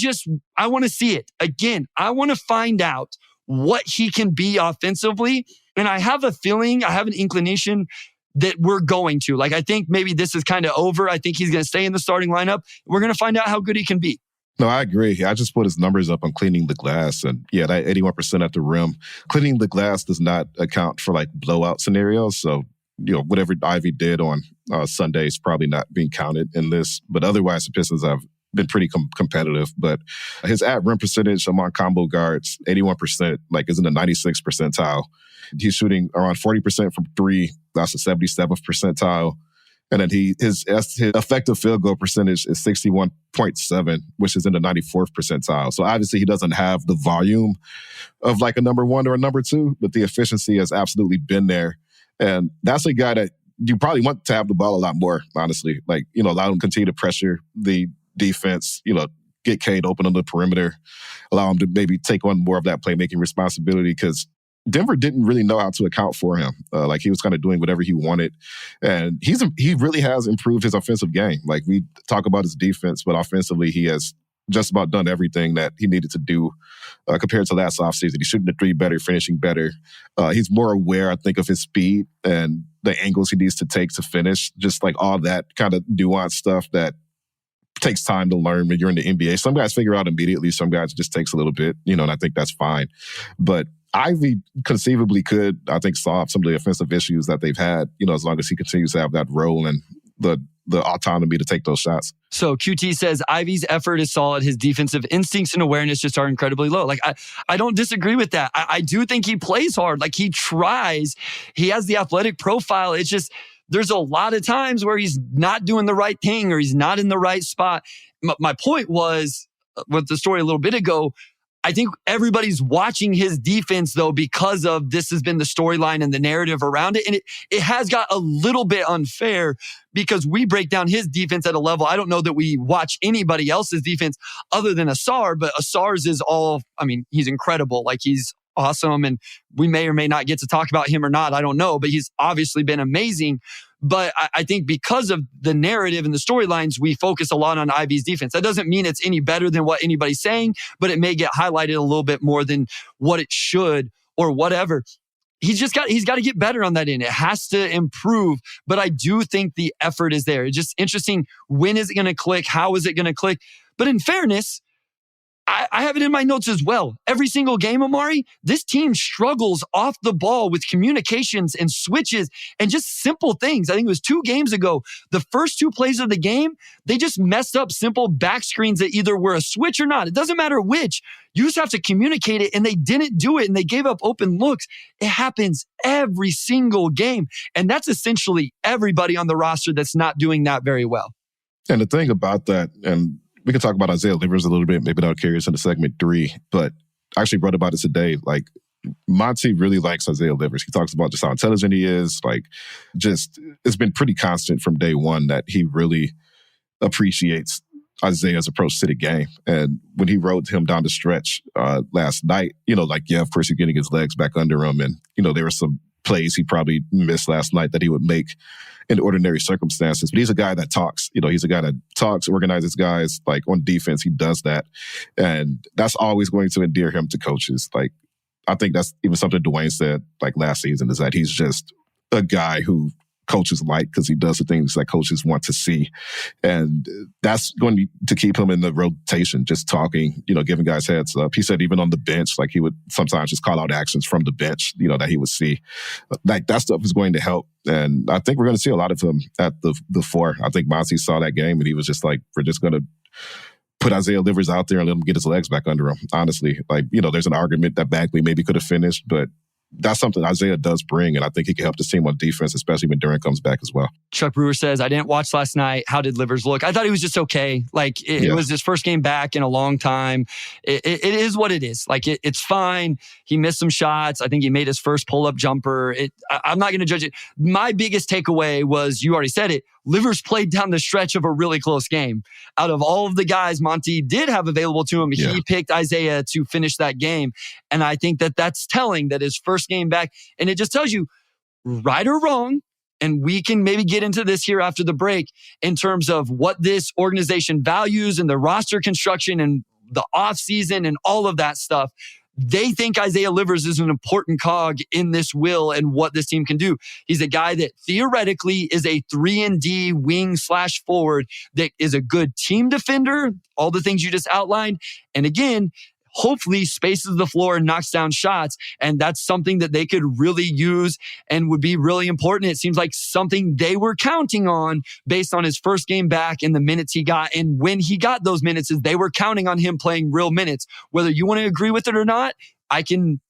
want to see it. Again, I want to find out what he can be offensively. And I have a feeling, I have an inclination that we're going to. Like, I think maybe this is kind of over. I think he's going to stay in the starting lineup. We're going to find out how good he can be. No, I agree. I just put his numbers up on cleaning the glass. And yeah, that 81% at the rim. Cleaning the glass does not account for like blowout scenarios. So, whatever Ivy did on Sunday is probably not being counted in this. But otherwise, the Pistons have been pretty competitive. But his at-rim percentage among combo guards, 81%, like is in the 96th percentile. He's shooting around 40% from three. That's the 77th percentile. And then his effective field goal percentage is 61.7, which is in the 94th percentile. So obviously he doesn't have the volume of like a number one or a number two, but the efficiency has absolutely been there. And that's a guy that you probably want to have the ball a lot more, honestly. Like, allow him to continue to pressure the defense, get Cade open on the perimeter, allow him to maybe take on more of that playmaking responsibility, because Denver didn't really know how to account for him. Like he was kind of doing whatever he wanted. And he really has improved his offensive game. Like we talk about his defense, but offensively he has just about done everything that he needed to do compared to last offseason. He's shooting the three better, finishing better. He's more aware, I think, of his speed and the angles he needs to take to finish. Just like all that kind of nuanced stuff that takes time to learn when you're in the NBA. Some guys figure out immediately. Some guys it just takes a little bit, and I think that's fine. But Ivy conceivably could, I think, solve some of the offensive issues that they've had, as long as he continues to have that role and the autonomy to take those shots. So QT says Ivy's effort is solid. His defensive instincts and awareness just are incredibly low. Like, I don't disagree with that. I do think he plays hard. Like, he tries. He has the athletic profile. It's just, there's a lot of times where he's not doing the right thing or he's not in the right spot. My point was, with the story a little bit ago, I think everybody's watching his defense, though, because of this has been the storyline and the narrative around it. And it has got a little bit unfair because we break down his defense at a level. I don't know that we watch anybody else's defense other than Asar, but Asar's is all, he's incredible. Like, he's awesome. And we may or may not get to talk about him or not. I don't know, but he's obviously been amazing. But I think because of the narrative and the storylines, we focus a lot on Ivy's defense. That doesn't mean it's any better than what anybody's saying, but it may get highlighted a little bit more than what it should or whatever. He's got to get better on that end. It has to improve, but I do think the effort is there. It's just interesting. When is it going to click? How is it going to click? But in fairness, I have it in my notes as well. Every single game, Omari, this team struggles off the ball with communications and switches and just simple things. I think it was 2 games ago. The first 2 plays of the game, they just messed up simple back screens that either were a switch or not. It doesn't matter which. You just have to communicate it, and they didn't do it, and they gave up open looks. It happens every single game, and that's essentially everybody on the roster that's not doing that very well. And the thing about that, and we can talk about Isaiah Livers a little bit, maybe that'll carry us into segment 3. But I actually wrote about it today. Like, Monty really likes Isaiah Livers. He talks about just how intelligent he is. Like, just, it's been pretty constant from day one that he really appreciates Isaiah's approach to the game. And when he rode him down the stretch last night, of course, you're getting his legs back under him. And, there were some plays he probably missed last night that he would make in ordinary circumstances. But he's a guy that talks. He's a guy that talks, organizes guys. Like, on defense, he does that. And that's always going to endear him to coaches. Like, I think that's even something Dwayne said, like, last season, is that he's just a guy who coaches like because he does the things that coaches want to see. And that's going to keep him in the rotation, just talking, giving guys heads up. He said even on the bench, like, he would sometimes just call out actions from the bench, that he would see. Like, that stuff is going to help. And I think we're going to see a lot of him at the 4. I think Monty saw that game and he was just like, we're just going to put Isaiah Livers out there and let him get his legs back under him. Honestly, like, there's an argument that Bagley maybe could have finished, but that's something Isaiah does bring, and I think he can help the team on defense, especially when Durant comes back as well. Chuck Brewer says, I didn't watch last night. How did Livers look? I thought he was just okay. Like, it was his first game back in a long time. It is what it is. Like, it's fine. He missed some shots. I think he made his first pull-up jumper. I'm not going to judge it. My biggest takeaway was, you already said it, Livers played down the stretch of a really close game. Out of all of the guys Monty did have available to him, he picked Isaiah to finish that game. And I think that that's telling, that his first game back. And it just tells you, right or wrong, and we can maybe get into this here after the break, in terms of what this organization values and the roster construction and the offseason and all of that stuff. They think Isaiah Livers is an important cog in this wheel and what this team can do. He's a guy that theoretically is a 3-and-D wing/forward that is a good team defender, all the things you just outlined. And again, hopefully spaces the floor and knocks down shots. And that's something that they could really use and would be really important. It seems like something they were counting on based on his first game back and the minutes he got. And when he got those minutes, is they were counting on him playing real minutes. Whether you want to agree with it or not,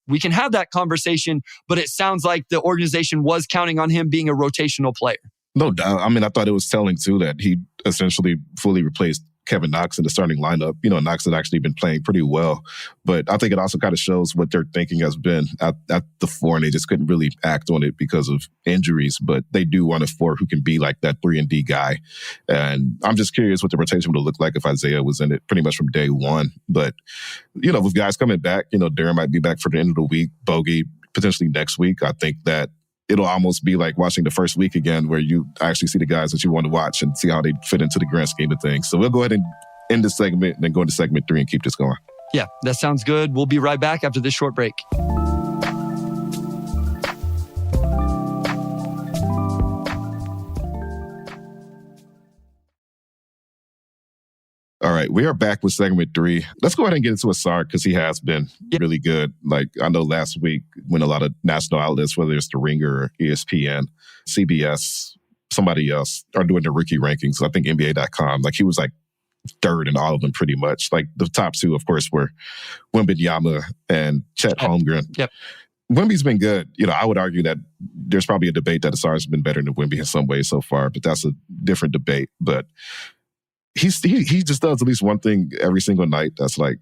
we can have that conversation, but it sounds like the organization was counting on him being a rotational player. No doubt. I mean, I thought it was telling too that he essentially fully replaced Kevin Knox in the starting lineup. You know, Knox has actually been playing pretty well, but I think it also kind of shows what their thinking has been at the four, and they just couldn't really act on it because of injuries, but they do want a four who can be like that 3-and-D guy. And I'm just curious what the rotation would look like if Isaiah was in it pretty much from day one. But, you know, with guys coming back, you know, Darren might be back for the end of the week, Bogey potentially next week. I think that it'll almost be like watching the first week again, where you actually see the guys that you want to watch and see how they fit into the grand scheme of things. So we'll go ahead and end this segment and then go into segment 3 and keep this going. Yeah, that sounds good. We'll be right back after this short break. All right, we are back with segment 3. Let's go ahead and get into Asar because he has been really good. Like, I know last week when a lot of national outlets, whether it's The Ringer or ESPN, CBS, somebody else, are doing the rookie rankings. I think NBA.com, like he was like third in all of them pretty much. Like the top two, of course, were Wembanyama and Chet Holmgren. Yep. Wemby's been good. You know, I would argue that there's probably a debate that Asar's been better than Wemby in some ways so far, but that's a different debate. But he just does at least one thing every single night that's like,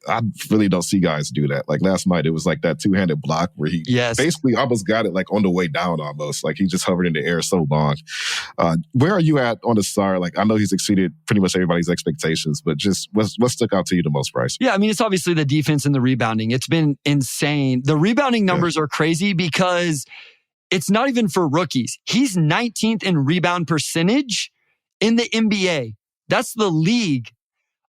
I really don't see guys do that. Like last night, it was like that two-handed block where he basically almost got it like on the way down almost. Like he just hovered in the air so long. Where are you at on Asar? Like I know he's exceeded pretty much everybody's expectations, but just what stuck out to you the most, Bryce? Yeah, I mean, it's obviously the defense and the rebounding. It's been insane. The rebounding numbers are crazy because it's not even for rookies. He's 19th in rebound percentage in the NBA. That's the league.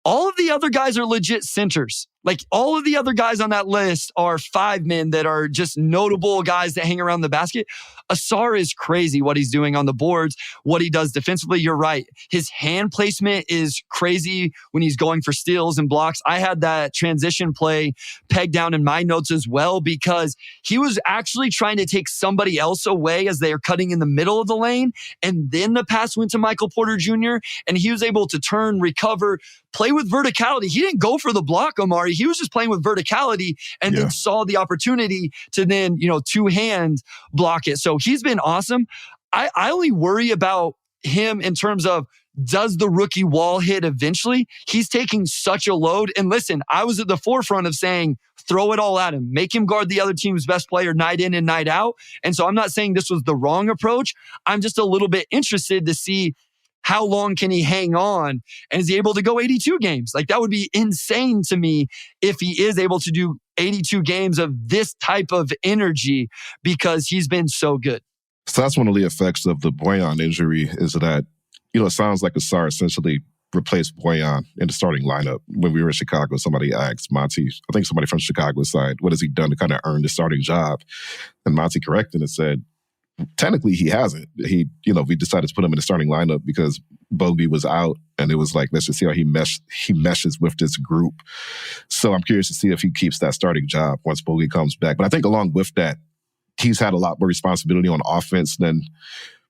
All of the other guys are legit centers. Like all of the other guys on that list are 5 men that are just notable guys that hang around the basket. Asar is crazy what he's doing on the boards, what he does defensively. You're right. His hand placement is crazy when he's going for steals and blocks. I had that transition play pegged down in my notes as well because he was actually trying to take somebody else away as they are cutting in the middle of the lane. And then the pass went to Michael Porter Jr. and he was able to turn, recover, play with verticality. He didn't go for the block, Omari. He was just playing with verticality and then saw the opportunity to then, two-hand block it. So he's been awesome. I only worry about him in terms of, does the rookie wall hit eventually? He's taking such a load. And listen, I was at the forefront of saying, throw it all at him. Make him guard the other team's best player night in and night out. And so I'm not saying this was the wrong approach. I'm just a little bit interested to see how long can he hang on? And is he able to go 82 games? Like that would be insane to me if he is able to do 82 games of this type of energy because he's been so good. So that's one of the effects of the Boyan injury is that, it sounds like Asar essentially replaced Boyan in the starting lineup. When we were in Chicago, somebody asked Monty, I think somebody from Chicago's side, what has he done to kind of earn the starting job? And Monty corrected and said, technically, he hasn't. We decided to put him in the starting lineup because Bogey was out, and it was like, let's just see how he meshes with this group. So I'm curious to see if he keeps that starting job once Bogey comes back. But I think along with that, he's had a lot more responsibility on offense than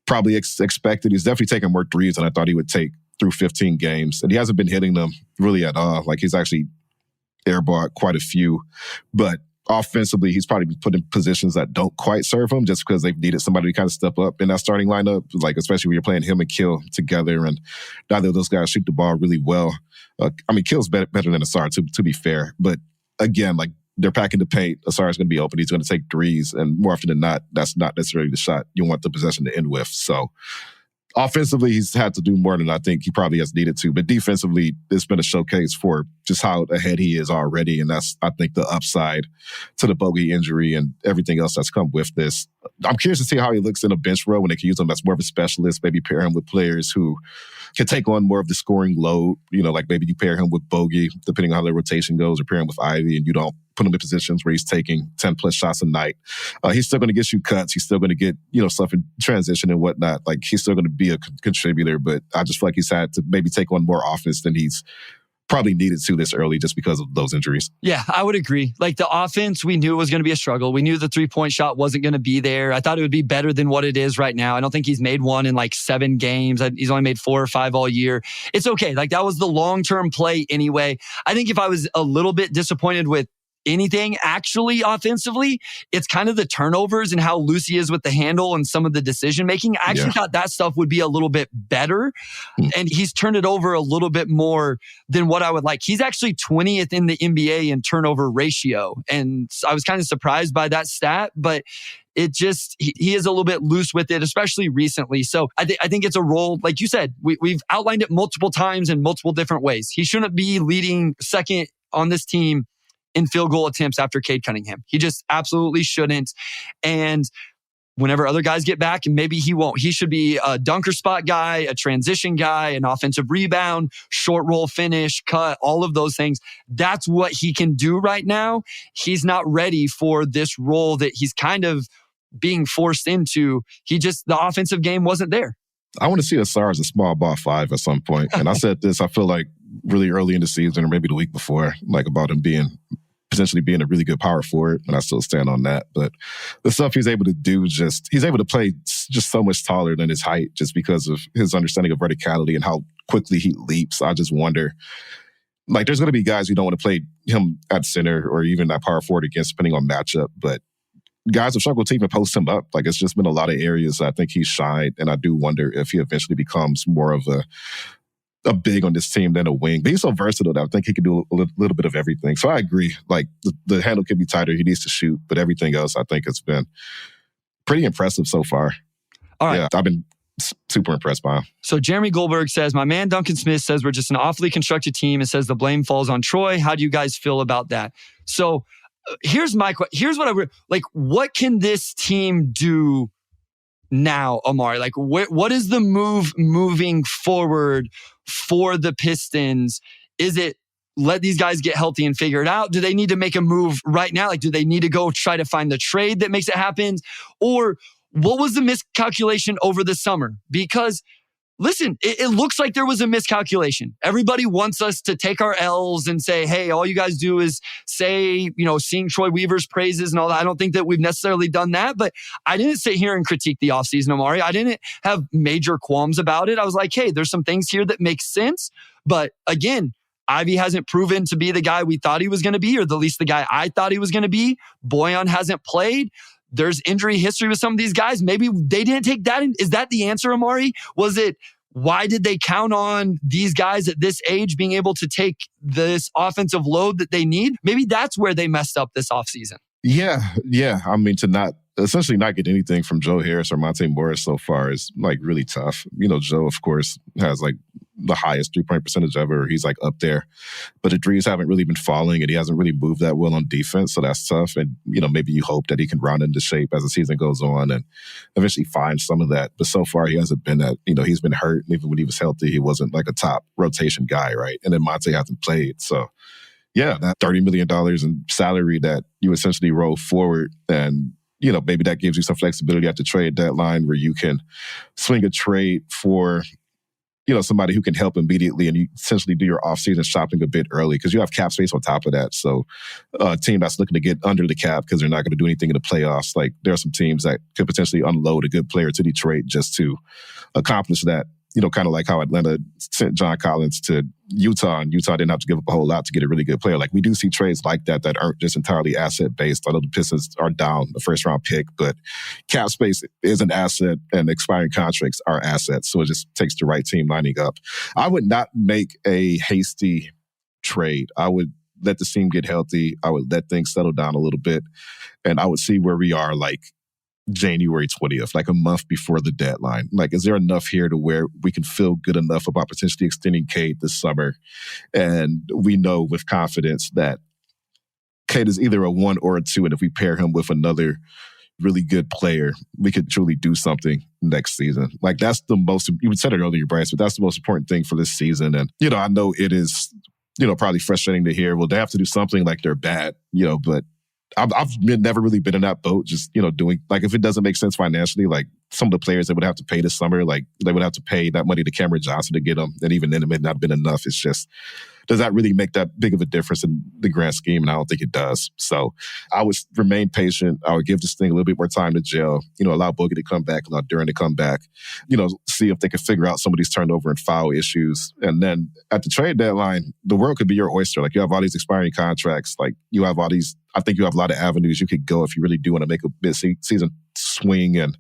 probably expected. He's definitely taken more threes than I thought he would take through 15 games, and he hasn't been hitting them really at all. Like he's actually airballed quite a few, but offensively, he's probably been put in positions that don't quite serve him just because they've needed somebody to kind of step up in that starting lineup, like especially when you're playing him and Kill together, and neither of those guys shoot the ball really well. Kill's better than Asar, to be fair. But again, like they're packing the paint. Asar's going to be open. He's going to take threes, and more often than not, that's not necessarily the shot you want the possession to end with. So offensively, he's had to do more than I think he probably has needed to. But defensively, it's been a showcase for just how ahead he is already. And that's, I think, the upside to the Bogey injury and everything else that's come with this. I'm curious to see how he looks in a bench role when they can use him as more of a specialist, maybe pair him with players who can take on more of the scoring load. Like maybe you pair him with Bogey, depending on how the rotation goes, or pair him with Ivy, and you don't put him in positions where he's taking 10-plus shots a night. He's still going to get you cuts. He's still going to get, stuff in transition and whatnot. Like he's still going to be a contributor, but I just feel like he's had to maybe take on more offense than he's probably needed to this early just because of those injuries. Yeah, I would agree. Like the offense, we knew it was going to be a struggle. We knew the 3-point shot wasn't going to be there. I thought it would be better than what it is right now. I don't think he's made one in like 7 games. He's only made 4 or 5 all year. It's okay. Like that was the long-term play anyway. I think if I was a little bit disappointed with anything actually offensively, it's kind of the turnovers and how loose he is with the handle and some of the decision making. I actually thought that stuff would be a little bit better. And he's turned it over a little bit more than what I would like. He's actually 20th in the NBA in turnover ratio. And I was kind of surprised by that stat, but it just, he is a little bit loose with it, especially recently. So I think it's a role, like you said, we've outlined it multiple times in multiple different ways. He shouldn't be leading second on this team in field goal attempts after Cade Cunningham. He just absolutely shouldn't. And whenever other guys get back, and maybe he won't, he should be a dunker spot guy, a transition guy, an offensive rebound, short roll finish, cut, all of those things. That's what he can do right now. He's not ready for this role that he's kind of being forced into. The offensive game wasn't there. I want to see Asar as a small ball 5 at some point. And I said this, I feel like really early in the season or maybe the week before, like about him potentially being a really good power forward, and I still stand on that. But the stuff he's able to do, he's able to play just so much taller than his height just because of his understanding of verticality and how quickly he leaps. I just wonder, like there's going to be guys who don't want to play him at center or even at power forward against, depending on matchup, but guys have struggled to even post him up. Like it's just been a lot of areas I think he's shined, and I do wonder if he eventually becomes more of a big on this team than a wing. But he's so versatile that I think he can do a little bit of everything. So I agree. Like the handle could be tighter. He needs to shoot, but everything else I think has been pretty impressive so far. All right. Yeah, I've been super impressed by him. So Jeremy Goldberg says, my man Duncan Smith says we're just an awfully constructed team and says the blame falls on Troy. How do you guys feel about that? So here's what what can this team do now, Omari? Like, what is the move moving forward for the Pistons? Is it let these guys get healthy and figure it out? Do they need to make a move right now? Like, do they need to go try to find the trade that makes it happen? Or what was the miscalculation over the summer? Because listen, it looks like there was a miscalculation. Everybody wants us to take our L's and say, hey, all you guys do is say, sing Troy Weaver's praises and all that. I don't think that we've necessarily done that, but I didn't sit here and critique the offseason, Omari. I didn't have major qualms about it. I was like, hey, there's some things here that make sense. But again, Ivy hasn't proven to be the guy we thought he was going to be, or at least the guy I thought he was going to be. Boyan hasn't played. There's injury history with some of these guys. Maybe they didn't take that in. Is that the answer, Omari? Was it, why did they count on these guys at this age being able to take this offensive load that they need? Maybe that's where they messed up this offseason. Yeah. I mean, to essentially not get anything from Joe Harris or Monte Morris so far is like really tough. Joe, of course, has like the highest 3-point percentage ever. He's like up there, but the threes haven't really been falling and he hasn't really moved that well on defense. So that's tough. And, maybe you hope that he can round into shape as the season goes on and eventually find some of that. But so far he hasn't been that, he's been hurt. And even when he was healthy, he wasn't like a top rotation guy. Right. And then Monte hasn't played. So yeah, that $30 million in salary that you essentially roll forward, and maybe that gives you some flexibility at the trade deadline where you can swing a trade for somebody who can help immediately, and you essentially do your offseason shopping a bit early because you have cap space on top of that. So a team that's looking to get under the cap because they're not going to do anything in the playoffs, like there are some teams that could potentially unload a good player to Detroit just to accomplish that. Kind of like how Atlanta sent John Collins to Utah, and Utah didn't have to give up a whole lot to get a really good player. Like we do see trades like that aren't just entirely asset-based. Although the Pistons are down a first-round pick, but cap space is an asset and expiring contracts are assets. So it just takes the right team lining up. I would not make a hasty trade. I would let the team get healthy. I would let things settle down a little bit, and I would see where we are like January 20th, like a month before the deadline. Like, is there enough here to where we can feel good enough about potentially extending Cade this summer? And we know with confidence that Cade is either a 1 or a 2. And if we pair him with another really good player, we could truly do something next season. Like that's the most, you said it earlier, Bryce, but that's the most important thing for this season. And, I know it is, probably frustrating to hear, well, they have to do something like they're bad, but I've never really been in that boat, just, doing, like, if it doesn't make sense financially, like some of the players they would have to pay this summer, like they would have to pay that money to Cameron Johnson to get them. And even then it may not have been enough. It's just, does that really make that big of a difference in the grand scheme? And I don't think it does. So I would remain patient. I would give this thing a little bit more time to gel, allow Bogey to come back, allow Duren to come back, see if they can figure out some of these turnover and foul issues. And then at the trade deadline, the world could be your oyster. Like, you have all these expiring contracts. Like, you have all these, I think you have a lot of avenues you could go if you really do want to make a mid-season swing and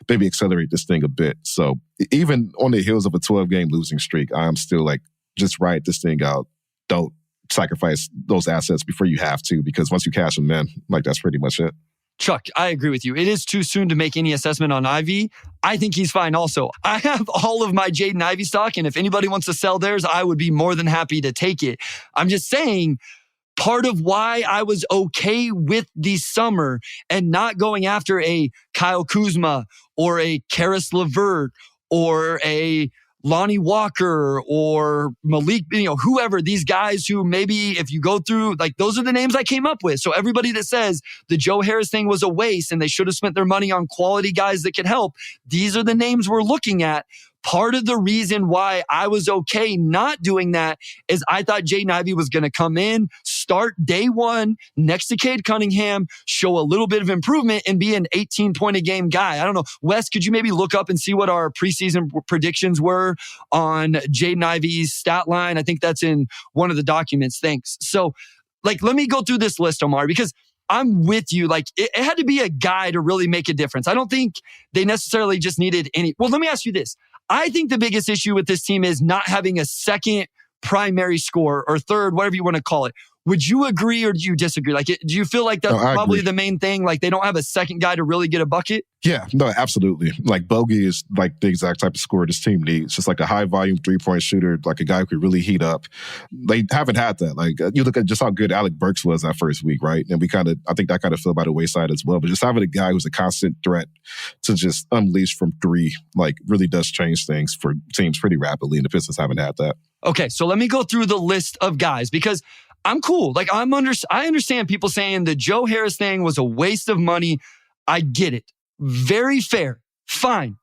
maybe accelerate this thing a bit. So even on the heels of a 12-game losing streak, I'm still like, just ride this thing out. Don't sacrifice those assets before you have to, because once you cash them in, like, that's pretty much it. Chuck, I agree with you. It is too soon to make any assessment on Ivy. I think he's fine also. I have all of my Jaden Ivey stock, and if anybody wants to sell theirs, I would be more than happy to take it. I'm just saying, part of why I was okay with the summer and not going after a Kyle Kuzma or a Karis LeVert or a Lonnie Walker or Malik, whoever, these guys who maybe if you go through, like, those are the names I came up with. So everybody that says the Joe Harris thing was a waste and they should have spent their money on quality guys that could help, these are the names we're looking at. Part of the reason why I was okay not doing that is I thought Jaden Ivey was going to come in, start day one next to Cade Cunningham, show a little bit of improvement, and be an 18-point-a-game guy. I don't know. Wes, could you maybe look up and see what our preseason predictions were on Jaden Ivey's stat line? I think that's in one of the documents. Thanks. So, let me go through this list, Omar, because I'm with you. Like, it had to be a guy to really make a difference. I don't think they necessarily just needed any. Well, let me ask you this. I think the biggest issue with this team is not having a second primary scorer or third, whatever you want to call it. Would you agree or do you disagree? Like, do you feel like that's probably the main thing? Like, they don't have a second guy to really get a bucket? Yeah, no, absolutely. Like, Bogey is like the exact type of scorer this team needs. Just like a high volume 3-point shooter, like a guy who could really heat up. They haven't had that. Like, you look at just how good Alec Burks was that first week, right? And I think that kind of fell by the wayside as well. But just having a guy who's a constant threat to just unleash from three, like, really does change things for teams pretty rapidly. And the Pistons haven't had that. Okay, so let me go through the list of guys because I'm cool. Like, I understand people saying the Joe Harris thing was a waste of money. I get it. Very fair. Fine.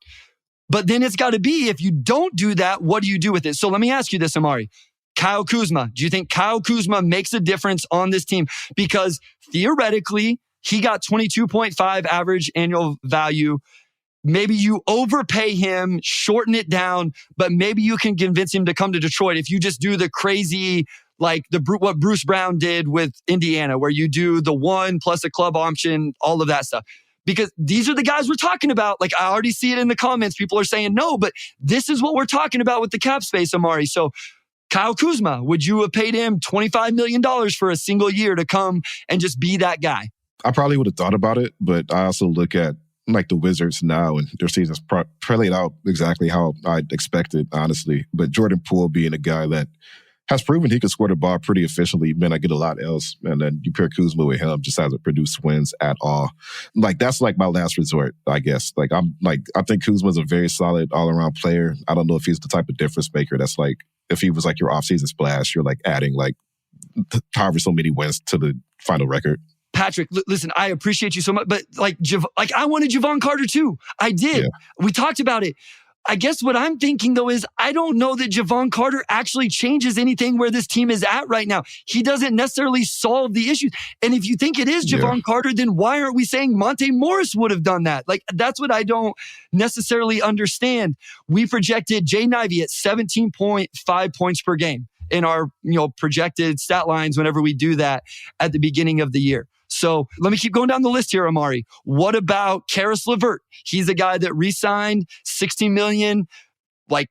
But then it's got to be, if you don't do that, what do you do with it? So let me ask you this, Omari. Kyle Kuzma. Do you think Kyle Kuzma makes a difference on this team? Because theoretically, he got 22.5 average annual value. Maybe you overpay him, shorten it down, but maybe you can convince him to come to Detroit if you just do the crazy, like what Bruce Brown did with Indiana, where you do the 1 plus a club option, all of that stuff. Because these are the guys we're talking about. Like, I already see it in the comments. People are saying no, but this is what we're talking about with the cap space, Omari. So Kyle Kuzma, would you have paid him $25 million for a single year to come and just be that guy? I probably would have thought about it, but I also look at like the Wizards now, and their season's played out exactly how I expected, honestly. But Jordan Poole being a guy that has proven he can score the ball pretty efficiently, man, I get a lot else. And then you pair Kuzma with him, just hasn't produced wins at all. Like, that's like my last resort, I guess. Like, I think Kuzma's a very solid all-around player. I don't know if he's the type of difference maker that's like, if he was like your offseason splash, you're like adding like however so many wins to the final record. Patrick, listen, I appreciate you so much, but like I wanted Javon Carter too. I did. Yeah. We talked about it. I guess what I'm thinking though is I don't know that Javon Carter actually changes anything where this team is at right now. He doesn't necessarily solve the issues. And if you think it is Javon Carter, then why aren't we saying Monte Morris would have done that? Like, that's what I don't necessarily understand. We projected Jaden Ivey at 17.5 points per game in our projected stat lines whenever we do that at the beginning of the year. So let me keep going down the list here, Omari. What about Karis LeVert? He's a guy that re-signed $16 million. Like,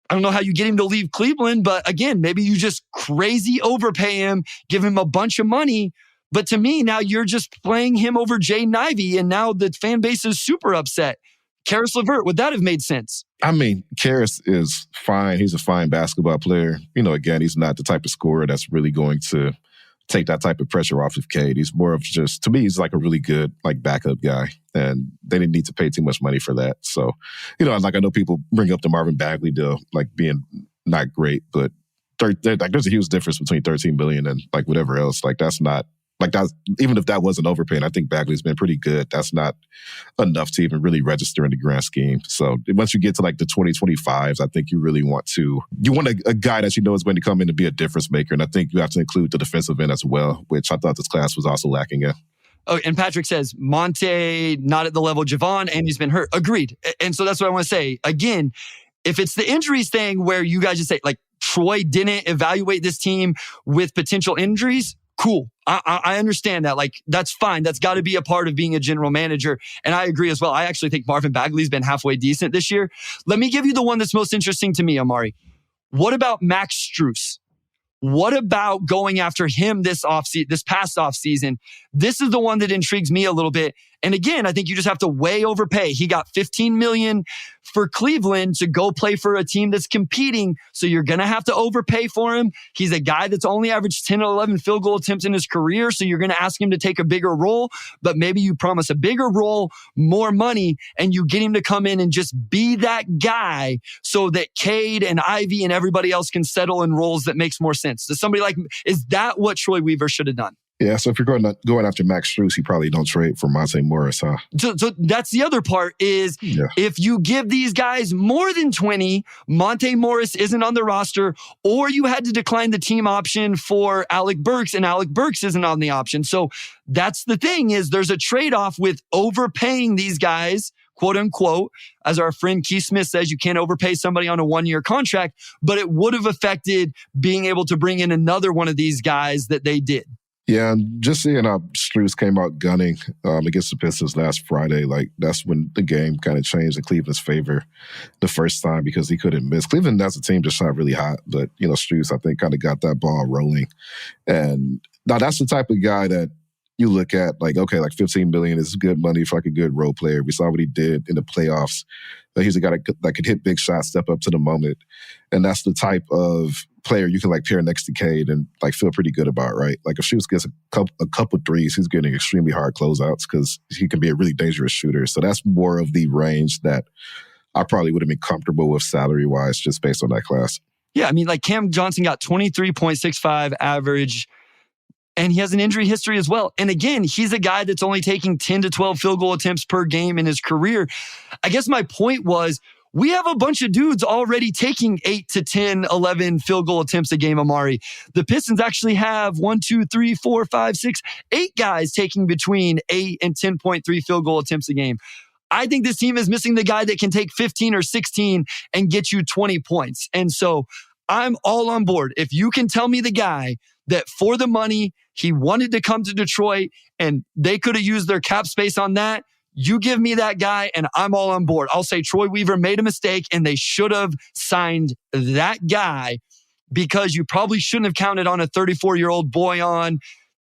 I don't know how you get him to leave Cleveland, but again, maybe you just crazy overpay him, give him a bunch of money. But to me, now you're just playing him over Jaden Ivey, and now the fan base is super upset. Karis LeVert, would that have made sense? I mean, Karis is fine. He's a fine basketball player. Again, he's not the type of scorer that's really going to take that type of pressure off of Cade. He's more of just, to me, he's like a really good like backup guy. And they didn't need to pay too much money for that. So, like I know people bring up the Marvin Bagley deal, like being not great, but there's a huge difference between $13 billion and like whatever else. Like, that's not Like that, even if that wasn't overpaying, I think Bagley's been pretty good. That's not enough to even really register in the grand scheme. So once you get to like the 2025s, I think you really want a guy that you know is going to come in and be a difference maker. And I think you have to include the defensive end as well, which I thought this class was also lacking in. Oh, and Patrick says, Monte, not at the level of Javon, and he's been hurt. Agreed. And so that's what I want to say. Again, if it's the injuries thing where you guys just say, like, Troy didn't evaluate this team with potential injuries, cool. I understand that. Like, that's fine. That's got to be a part of being a general manager. And I agree as well. I actually think Marvin Bagley's been halfway decent this year. Let me give you the one that's most interesting to me, Omari. What about Max Strus? What about going after him this past offseason? This is the one that intrigues me a little bit. And again, I think you just have to way overpay. He got $15 million for Cleveland to go play for a team that's competing. So you're going to have to overpay for him. He's a guy that's only averaged 10 or 11 field goal attempts in his career. So you're going to ask him to take a bigger role, but maybe you promise a bigger role, more money, and you get him to come in and just be that guy so that Cade and Ivy and everybody else can settle in roles that makes more sense. Does somebody is that what Troy Weaver should have done? Yeah, so if you're going after Max Strus, you probably don't trade for Monte Morris, huh? So that's the other part is if you give these guys more than 20, Monte Morris isn't on the roster, or you had to decline the team option for Alec Burks, and Alec Burks isn't on the option. So that's the thing is there's a trade-off with overpaying these guys, quote unquote. As our friend Keith Smith says, you can't overpay somebody on a 1-year contract, but it would have affected being able to bring in another one of these guys that they did. Yeah, and just seeing how Strus came out gunning against the Pistons last Friday, like that's when the game kind of changed in Cleveland's favor the first time because he couldn't miss. Cleveland as a team just shot really hot, but Strus I think kind of got that ball rolling. And now that's the type of guy that you look at like, okay, like $15 million is good money for like a good role player. We saw what he did in the playoffs. He's a guy that could hit big shots, step up to the moment. And that's the type of player you can like pair next to Cade and like feel pretty good about, right? Like if Strus gets a couple threes, he's getting extremely hard closeouts because he can be a really dangerous shooter. So that's more of the range that I probably would have been comfortable with salary-wise just based on that class. Yeah, I mean, like Cam Johnson got 23.65 average, and he has an injury history as well. And again, he's a guy that's only taking 10 to 12 field goal attempts per game in his career. I guess my point was, we have a bunch of dudes already taking 8 to 10, 11 field goal attempts a game, Omari. The Pistons actually have 8 guys taking between 8 and 10.3 field goal attempts a game. I think this team is missing the guy that can take 15 or 16 and get you 20 points. And so I'm all on board. If you can tell me the guy that for the money, he wanted to come to Detroit and they could have used their cap space on that, you give me that guy and I'm all on board. I'll say Troy Weaver made a mistake and they should have signed that guy because you probably shouldn't have counted on a 34-year-old Boyan,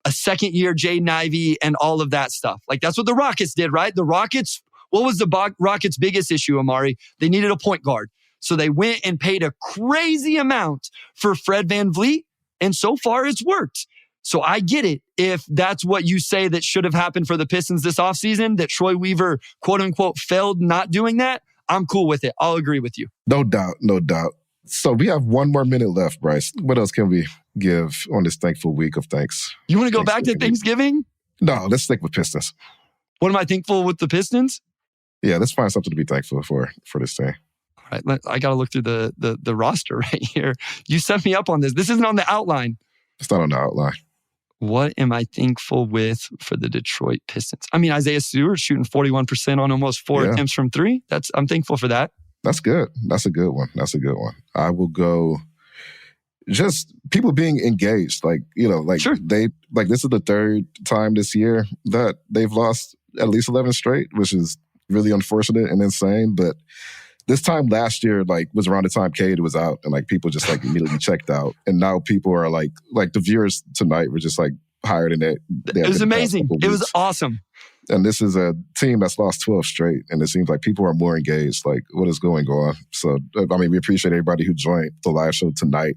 a second-year Jaden Ivey, and all of that stuff. Like that's what the Rockets did, right? The Rockets, what was the Rockets' biggest issue, Omari? They needed a point guard. So they went and paid a crazy amount for Fred VanVleet, and so far it's worked. So I get it. If that's what you say that should have happened for the Pistons this offseason, that Troy Weaver, quote unquote, failed not doing that, I'm cool with it. I'll agree with you. No doubt. No doubt. So we have 1 more minute left, Bryce. What else can we give on this thankful week of thanks? You want to go back to Thanksgiving? No, let's stick with Pistons. What am I thankful with the Pistons? Yeah, let's find something to be thankful for this day. All right, I got to look through the roster right here. You set me up on this. This isn't on the outline. It's not on the outline. What am I thankful with for the Detroit Pistons? I mean, Isaiah Stewart shooting 41% on almost 4 attempts from 3. I'm thankful for that. That's good. That's a good one. I will go just people being engaged. Sure. This is the 3rd time this year that they've lost at least 11 straight, which is really unfortunate and insane. But this time last year, was around the time Cade was out and people just immediately checked out. And now people are like the viewers tonight were just higher than that. It was amazing. It was awesome. And this is a team that's lost 12 straight. And it seems like people are more engaged. What is going on? So, we appreciate everybody who joined the live show tonight.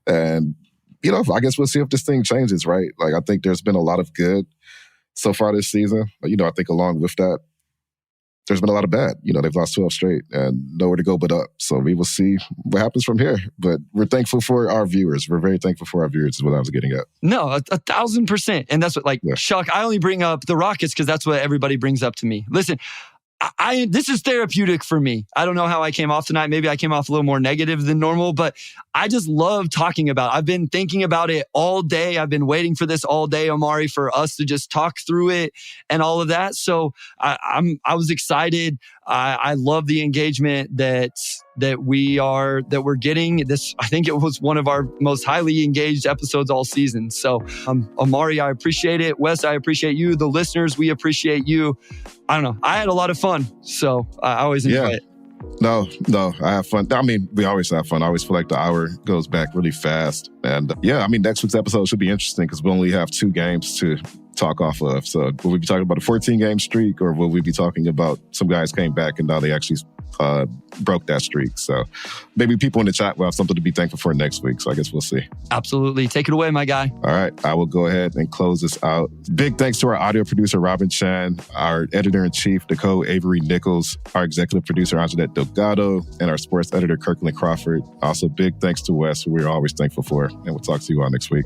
And, I guess we'll see if this thing changes, right? I think there's been a lot of good so far this season. I think along with that, there's been a lot of bad. They've lost 12 straight and nowhere to go but up. So we will see what happens from here. But we're thankful for our viewers. We're very thankful for our viewers is what I was getting at. No, 1,000%. And that's what, Chuck, I only bring up the Rockets because that's what everybody brings up to me. Listen, this is therapeutic for me. I don't know how I came off tonight. Maybe I came off a little more negative than normal, but I just love talking about it. I've been thinking about it all day. I've been waiting for this all day, Omari, for us to just talk through it and all of that. So I was excited. I love the engagement that we're getting. This, I think it was one of our most highly engaged episodes all season. So Omari, I appreciate it. Wes, I appreciate you. The listeners, we appreciate you. I don't know. I had a lot of fun. So I always enjoy it. No, I have fun. I mean, we always have fun. I always feel like the hour goes back really fast. And next week's episode should be interesting because we only have 2 games to talk off of. So will we be talking about a 14-game streak, or will we be talking about some guys came back and now they actually broke that streak? So maybe people in the chat will have something to be thankful for next week. So I guess we'll see. Absolutely. Take it away, my guy. All right. I will go ahead and close this out. Big thanks to our audio producer, Robin Chan, our editor-in-chief, Nicole Avery Nichols, our executive producer, Anjanette Delgado, and our sports editor, Kirkland Crawford. Also, big thanks to Wes, who we're always thankful for. And we'll talk to you all next week.